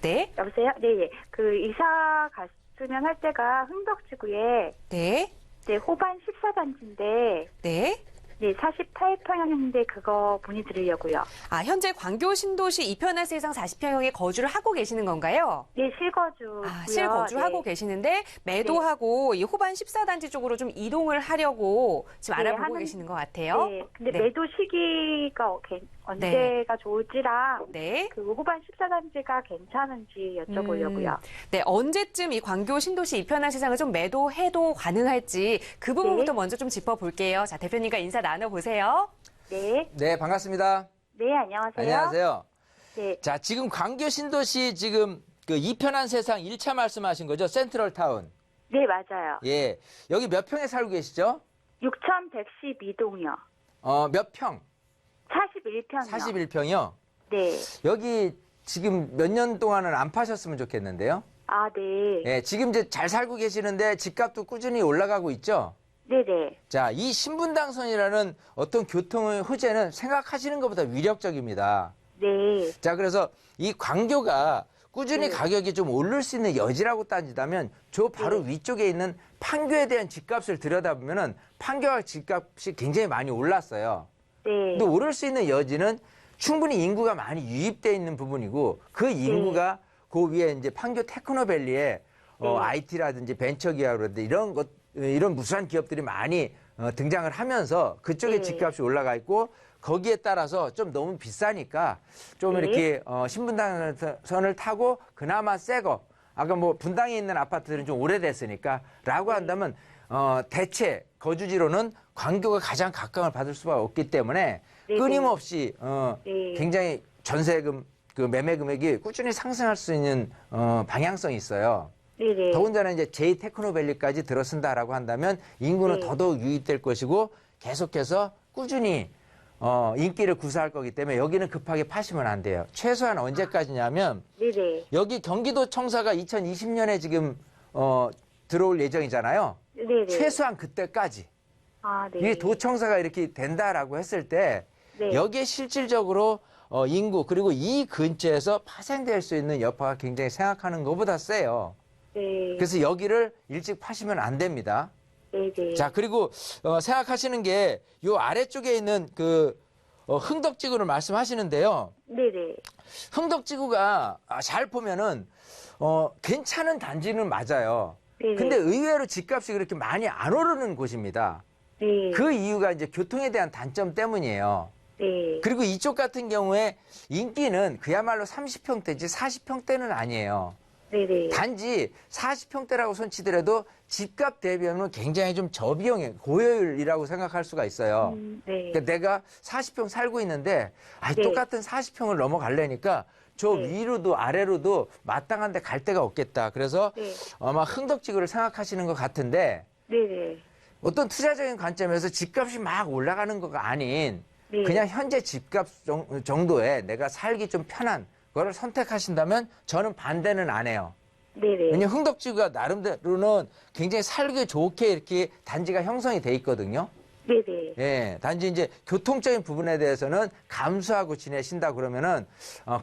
네, 여보세요? 네, 예. 그 이사 갔으면 할 때가 흥덕지구에, 네, 네, 호반 14단지인데, 네. 네, 48평형인데 그거 문의 드리려고요. 아, 현재 광교 신도시 이편한 세상 40평형에 거주를 하고 계시는 건가요? 네, 실거주고요. 아, 실거주하고 네. 계시는데 매도하고 이 호반 14단지 쪽으로 좀 이동을 하려고 지금 네, 알아보고 계시는 것 같아요. 네, 근데 네. 매도 시기가 언제가 좋을지랑 네. 그 후반 14단지가 괜찮은지 여쭤보려고요. 네, 언제쯤 이 광교 신도시 이편한 세상을 좀 매도해도 가능할지 그 부분부터 네. 먼저 좀 짚어볼게요. 자, 대표님과 인사 나눠보세요. 네, 네, 반갑습니다. 네, 안녕하세요. 안녕하세요. 네, 자, 지금 광교 신도시 지금 그 이편한 세상 1차 말씀하신 거죠? 센트럴타운. 네, 맞아요. 예. 여기 몇 평에 살고 계시죠? 6112동이요. 몇 평? 41평이요. 41평이요? 네. 여기 지금 몇 년 동안은 안 파셨으면 좋겠는데요. 아, 네. 예, 지금 이제 잘 살고 계시는데 집값도 꾸준히 올라가고 있죠? 네네. 자, 이 신분당선이라는 어떤 교통의 호재는 생각하시는 것보다 위력적입니다. 네. 자, 그래서 이 광교가 꾸준히 네. 가격이 좀 오를 수 있는 여지라고 따지다면 저 바로 위쪽에 있는 판교에 대한 집값을 들여다보면은 판교가 집값이 굉장히 많이 올랐어요. 네. 근데 오를 수 있는 여지는 충분히 인구가 많이 유입되어 있는 부분이고 그 인구가 그 위에 이제 판교 테크노밸리에 IT라든지 벤처기업이라든지 이런 무수한 기업들이 많이 등장을 하면서 그쪽에 네. 집값이 올라가 있고 거기에 따라서 좀 너무 비싸니까 좀 네. 이렇게 신분당선을 타고 그나마 새거 아까 뭐 분당에 있는 아파트들은 좀 오래됐으니까 라고 한다면 대체 거주지로는 광교가 가장 각광을 받을 수밖에 없기 때문에 네. 끊임없이 네. 굉장히 전세금 그 매매 금액이 꾸준히 상승할 수 있는 방향성이 있어요. 네네. 더군다나 이제 제2테크노밸리까지 들어선다라고 한다면 인구는 네. 더더욱 유입될 것이고 계속해서 꾸준히 인기를 구사할 거기 때문에 여기는 급하게 파시면 안 돼요. 최소한 언제까지냐면 네네. 여기 경기도청사가 2020년에 지금 들어올 예정이잖아요. 네네. 최소한 그때까지 아, 네. 이 도청사가 이렇게 된다라고 했을 때 네. 여기에 실질적으로 인구 그리고 이 근처에서 파생될 수 있는 여파가 굉장히 생각하는 것보다 세요. 네. 그래서 여기를 일찍 파시면 안 됩니다. 네네. 자, 그리고 생각하시는 게 요 아래쪽에 있는 그 흥덕지구를 말씀하시는데요. 네네. 흥덕지구가 잘 보면은 괜찮은 단지는 맞아요. 네네. 근데 의외로 집값이 그렇게 많이 안 오르는 곳입니다. 네. 그 이유가 이제 교통에 대한 단점 때문이에요. 네. 그리고 이쪽 같은 경우에 인기는 그야말로 30평대지 40평대는 아니에요. 네네. 단지 40평대라고 손치더라도 집값 대비하면 굉장히 좀 저비용의 고효율이라고 생각할 수가 있어요. 네. 그러니까 내가 40평 살고 있는데 네. 똑같은 40평을 넘어가려니까 저 네. 위로도 아래로도 마땅한 데 갈 데가 없겠다. 그래서 네. 아마 흥덕지구를 생각하시는 것 같은데 네네. 어떤 투자적인 관점에서 집값이 막 올라가는 거가 아닌 네. 그냥 현재 집값 정도에 내가 살기 좀 편한 거를 선택하신다면 저는 반대는 안 해요. 네네. 왜냐면 흥덕지구가 나름대로는 굉장히 살기 좋게 이렇게 단지가 형성이 돼 있거든요. 네네. 예, 단지 이제 교통적인 부분에 대해서는 감수하고 지내신다 그러면은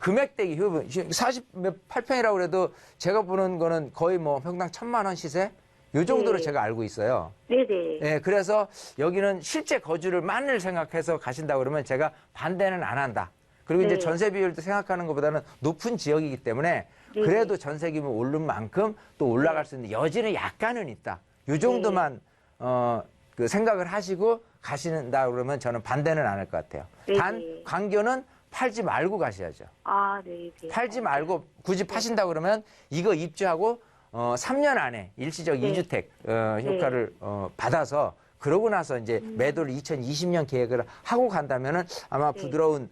금액대기 효분 48평이라고 그래도 제가 보는 거는 거의 뭐 평당 1,000만 원 시세 요 정도로 네. 제가 알고 있어요. 네네. 예, 그래서 여기는 실제 거주를만을 생각해서 가신다 그러면 제가 반대는 안 한다. 그리고 이제 네. 전세 비율도 생각하는 것보다는 높은 지역이기 때문에 네. 그래도 전세 기분 오른 만큼 또 올라갈 수 있는 여지는 약간은 있다. 요 정도만 그 생각을 하시고 가시는다 그러면 저는 반대는 안 할 것 같아요. 네. 단 관교는 팔지 말고 가셔야죠. 아, 네네. 팔지 말고 굳이 파신다 그러면 이거 입주하고 3년 안에 일시적 네. 2주택 효과를 받아서 그러고 나서 이제 매도를 2020년 계획을 하고 간다면은 아마 네. 부드러운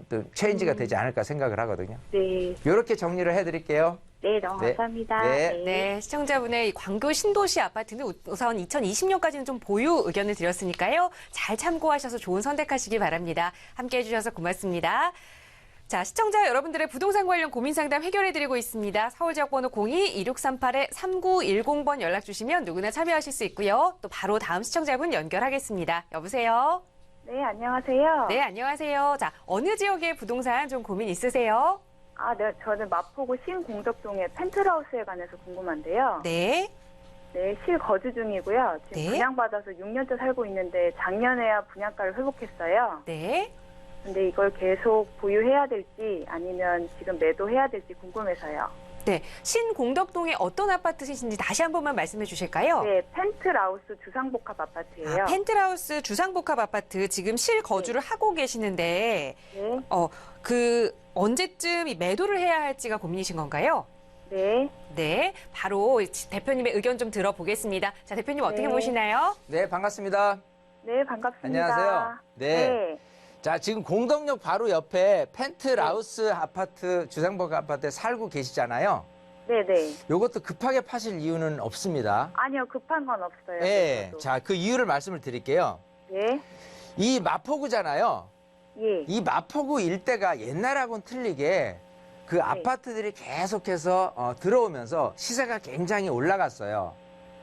또 체인지가 되지 않을까 생각을 하거든요. 네. 이렇게 정리를 해드릴게요. 네, 너무 네. 감사합니다. 네. 네, 시청자분의 이 광교 신도시 아파트는 우선 2020년까지는 좀 보유 의견을 드렸으니까요. 잘 참고하셔서 좋은 선택하시기 바랍니다. 함께 해주셔서 고맙습니다. 자, 시청자 여러분들의 부동산 관련 고민 상담 해결해드리고 있습니다. 서울지역번호 02-2638-3910번 연락 주시면 누구나 참여하실 수 있고요. 또 바로 다음 시청자분 연결하겠습니다. 여보세요? 네, 안녕하세요. 네, 안녕하세요. 자, 어느 지역의 부동산 좀 고민 있으세요? 아, 네, 저는 마포구 신공덕동의 펜트하우스에 관해서 궁금한데요. 네. 네, 실거주 중이고요. 지금 네. 분양받아서 6년째 살고 있는데 작년에야 분양가를 회복했어요. 네. 근데 이걸 계속 보유해야 될지 아니면 지금 매도해야 될지 궁금해서요. 네. 신공덕동의 어떤 아파트이신지 다시 한 번만 말씀해 주실까요? 네, 펜트하우스 주상복합 아파트예요. 펜트하우스 주상복합 아파트 지금 실거주를 하고 계시는데 네, 언제쯤 이 매도를 해야 할지가 고민이신 건가요? 네, 네, 바로 대표님의 의견 좀 들어보겠습니다. 자, 대표님 어떻게 네. 보시나요? 네, 반갑습니다. 네, 반갑습니다. 안녕하세요. 네. 자, 지금 공덕역 바로 옆에 펜트하우스 아파트, 주상복합 아파트에 살고 계시잖아요. 네, 네. 요것도 급하게 파실 이유는 없습니다. 아니요, 급한 건 없어요. 예. 저도. 자, 그 이유를 말씀을 드릴게요. 네, 이 마포구잖아요. 예, 이 마포구 일대가 옛날하고는 틀리게 그 아파트들이 계속해서 들어오면서 시세가 굉장히 올라갔어요.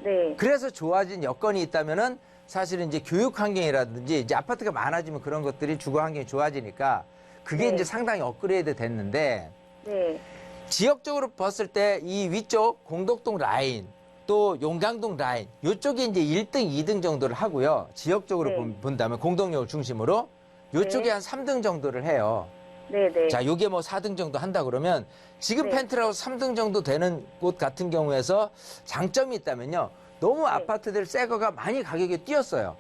네, 그래서 좋아진 여건이 있다면은 사실은 이제 교육 환경이라든지 이제 아파트가 많아지면 그런 것들이 주거 환경이 좋아지니까 그게 네. 이제 상당히 업그레이드 됐는데 네, 지역적으로 봤을 때 이 위쪽 공덕동 라인 또 용강동 라인 이쪽이 이제 1등, 2등 정도를 하고요. 지역적으로 네. 본다면 공덕역을 중심으로 이쪽에 네. 한 3등 정도를 해요. 네, 네. 자, 요게 뭐 4등 정도 한다 그러면 지금 네. 펜트하우스 3등 정도 되는 곳 같은 경우에서 장점이 있다면요. 너무 아파트들 새 거가 많이 가격이 뛰었어요.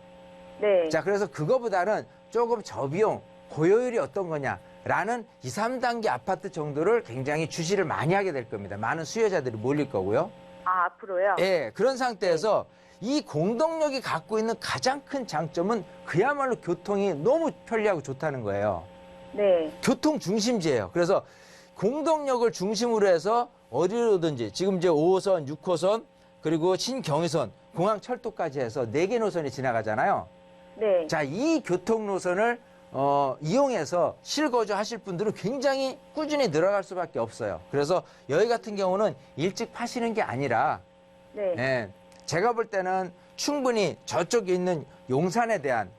네. 자, 그래서 그거보다는 조금 저비용, 고효율이 어떤 거냐라는 2, 3단계 아파트 정도를 굉장히 주시를 많이 하게 될 겁니다. 많은 수요자들이 몰릴 거고요. 아, 앞으로요? 예, 그런 상태에서 이 공덕역이 갖고 있는 가장 큰 장점은 그야말로 교통이 너무 편리하고 좋다는 거예요. 네, 교통 중심지예요. 그래서 공덕역을 중심으로 해서 어디로든지 지금 이제 5호선, 6호선 그리고 신경의선, 공항철도까지 해서 4개 노선이 지나가잖아요. 네. 자, 이 교통 노선을 이용해서 실거주 하실 분들은 굉장히 꾸준히 늘어갈 수밖에 없어요. 그래서 여기 같은 경우는 일찍 파시는 게 아니라 네. 예, 제가 볼 때는 충분히 저쪽에 있는 용산에 대한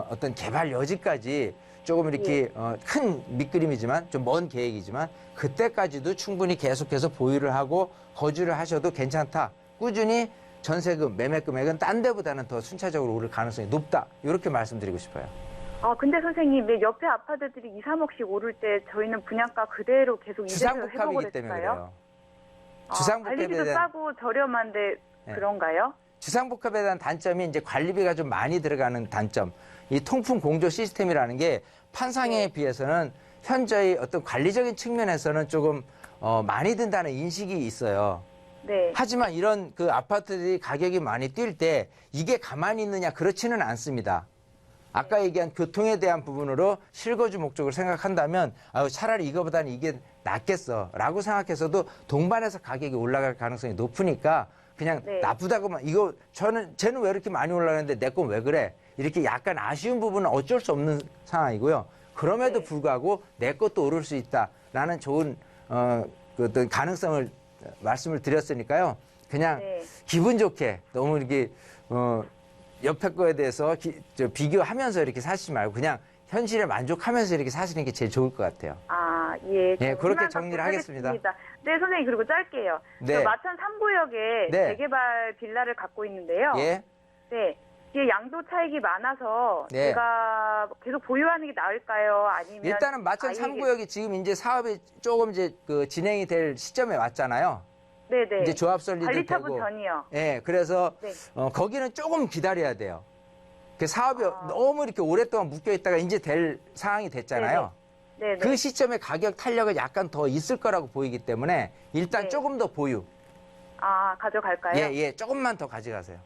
어떤 개발 여지까지 조금 이렇게 큰 밑그림이지만 좀 먼 계획이지만 그때까지도 충분히 계속해서 보유를 하고 거주를 하셔도 괜찮다. 꾸준히 전세금, 매매 금액은 딴 데보다는 더 순차적으로 오를 가능성이 높다. 이렇게 말씀드리고 싶어요. 근데 선생님, 왜 옆에 아파트들이 2, 3억씩 오를 때 저희는 분양가 그대로 계속 이제서 회복을 주상복합이기 때문에 했을까요? 그래요. 주상복합에 관리비도 대한 싸고 저렴한데 네. 그런가요? 주상복합에 대한 단점이 이제 관리비가 좀 많이 들어가는 단점. 이 통풍 공조 시스템이라는 게 판상에 비해서는 현저히 어떤 관리적인 측면에서는 조금 많이 든다는 인식이 있어요. 네. 하지만 이런 그 아파트들이 가격이 많이 뛸 때 이게 가만히 있느냐 그렇지는 않습니다. 아까 얘기한 교통에 대한 부분으로 실거주 목적을 생각한다면 차라리 이거보다는 이게 낫겠어라고 생각해서도 동반해서 가격이 올라갈 가능성이 높으니까 그냥 네. 나쁘다고만 쟤는 왜 이렇게 많이 올라가는데 내 건 왜 그래? 이렇게 약간 아쉬운 부분은 어쩔 수 없는 상황이고요. 그럼에도 네. 불구하고 내 것도 오를 수 있다라는 좋은 그 어떤 가능성을 말씀을 드렸으니까요. 그냥 네. 기분 좋게 너무 이렇게 옆에 거에 대해서 비교하면서 이렇게 사시지 말고 그냥 현실에 만족하면서 이렇게 사시는 게 제일 좋을 것 같아요. 예. 예, 그렇게 희망 정리를 갖고 하겠습니다. 살겠습니다. 네, 선생님, 그리고 짧게요. 네. 저 마천 3구역에 네. 재개발 빌라를 갖고 있는데요. 예. 네. 이게 양도 차익이 많아서 네. 제가 계속 보유하는 게 나을까요? 아니면 일단은 마천 3구역이 지금 이제 사업이 조금 이제 그 진행이 될 시점에 왔잖아요. 네네. 이제 조합 설립도 관리처분 되고. 전이요. 예, 그래서 네. 거기는 조금 기다려야 돼요. 그 사업이 너무 이렇게 오랫동안 묶여 있다가 이제 될 상황이 됐잖아요. 네네. 그 시점에 가격 탄력은 약간 더 있을 거라고 보이기 때문에 일단 네. 조금 더 보유. 가져갈까요? 예, 조금만 더 가져가세요.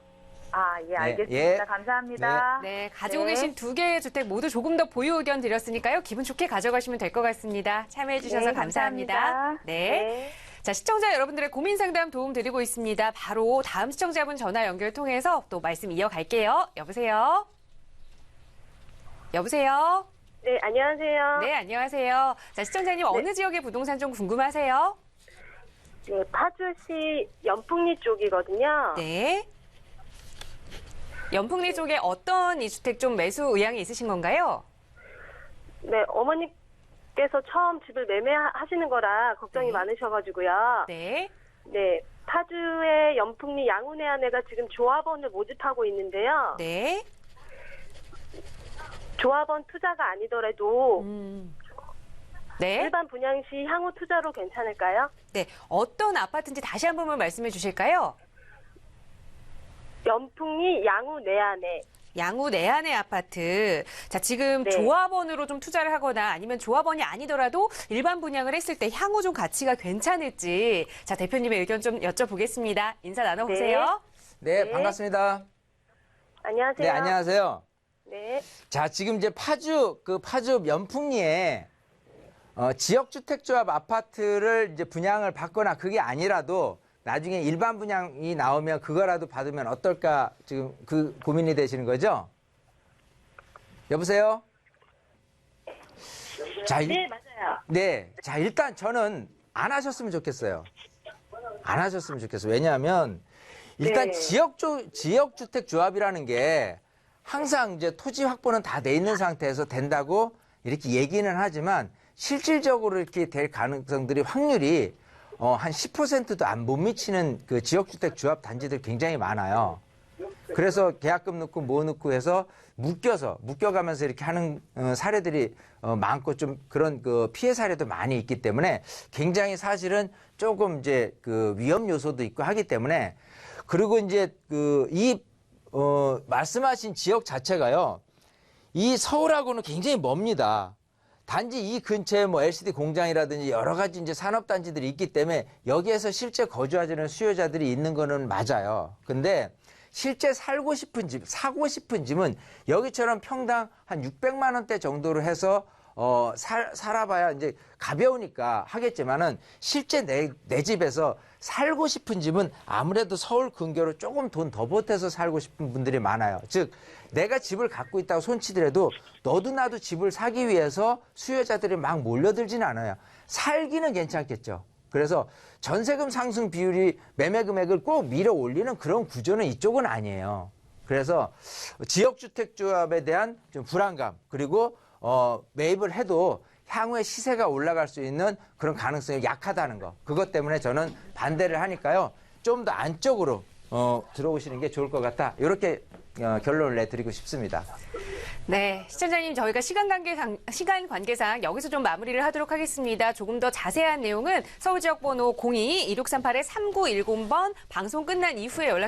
예, 알겠습니다. 예. 감사합니다. 네, 가지고 네. 계신 2개의 주택 모두 조금 더 보유 의견 드렸으니까요. 기분 좋게 가져가시면 될 것 같습니다. 참여해 주셔서 네, 감사합니다. 감사합니다. 네. 자, 시청자 여러분들의 고민 상담 도움 드리고 있습니다. 바로 다음 시청자분 전화 연결 통해서 또 말씀 이어갈게요. 여보세요? 여보세요? 네, 안녕하세요. 네, 안녕하세요. 자, 시청자님 어느 지역의 부동산 좀 궁금하세요? 네, 파주시 연풍리 쪽이거든요. 네. 연풍리 쪽에 어떤 이 주택 좀 매수 의향이 있으신 건가요? 네, 어머니께서 처음 집을 매매하시는 거라 걱정이 네. 많으셔가지고요. 네. 네, 파주의 연풍리 양운해안에가 지금 조합원을 모집하고 있는데요. 네. 조합원 투자가 아니더라도 네. 일반 분양 시 향후 투자로 괜찮을까요? 네. 어떤 아파트인지 다시 한 번만 말씀해 주실까요? 연풍리 양운해안에. 양우 내안의 아파트. 자, 지금 네. 조합원으로 좀 투자를 하거나 아니면 조합원이 아니더라도 일반 분양을 했을 때 향후 좀 가치가 괜찮을지. 자, 대표님의 의견 좀 여쭤보겠습니다. 인사 나눠보세요. 네, 네. 반갑습니다. 안녕하세요. 네, 안녕하세요. 네. 자, 지금 이제 파주 연풍리에 지역주택조합 아파트를 이제 분양을 받거나 그게 아니라도 나중에 일반 분양이 나오면 그거라도 받으면 어떨까 지금 그 고민이 되시는 거죠? 여보세요? 자, 네, 맞아요. 네. 자, 일단 저는 안 하셨으면 좋겠어요. 안 하셨으면 좋겠어요. 왜냐하면 일단 네. 지역주택조합이라는 게 항상 이제 토지 확보는 다 돼 있는 상태에서 된다고 이렇게 얘기는 하지만 실질적으로 이렇게 될 가능성들이 확률이 한 10%도 안 못 미치는 그 지역주택 조합 단지들 굉장히 많아요. 그래서 계약금 넣고 뭐 넣고 해서 묶여가면서 이렇게 하는 사례들이 많고 좀 그런 그 피해 사례도 많이 있기 때문에 굉장히 사실은 조금 이제 그 위험 요소도 있고 하기 때문에 그리고 이제 말씀하신 지역 자체가요. 이 서울하고는 굉장히 멉니다. 단지 이 근처에 뭐 LCD 공장이라든지 여러 가지 이제 산업단지들이 있기 때문에 여기에서 실제 거주하시는 수요자들이 있는 거는 맞아요. 근데 실제 사고 싶은 집은 여기처럼 평당 한 600만 원대 정도로 해서 살아봐야 이제 가벼우니까 하겠지만은 실제 내 집에서 살고 싶은 집은 아무래도 서울 근교로 조금 돈 더 보태서 살고 싶은 분들이 많아요. 즉 내가 집을 갖고 있다고 손치더라도 너도 나도 집을 사기 위해서 수요자들이 막 몰려들진 않아요. 살기는 괜찮겠죠. 그래서 전세금 상승 비율이 매매 금액을 꼭 밀어 올리는 그런 구조는 이쪽은 아니에요. 그래서 지역주택조합에 대한 좀 불안감 그리고 매입을 해도 향후에 시세가 올라갈 수 있는 그런 가능성이 약하다는 거. 그것 때문에 저는 반대를 하니까요. 좀 더 안쪽으로 들어오시는 게 좋을 것 같다. 이렇게 결론을 내드리고 싶습니다. 네, 시청자님 저희가 시간 관계상 여기서 좀 마무리를 하도록 하겠습니다. 조금 더 자세한 내용은 서울지역번호 02-2638-3910번 방송 끝난 이후에 연락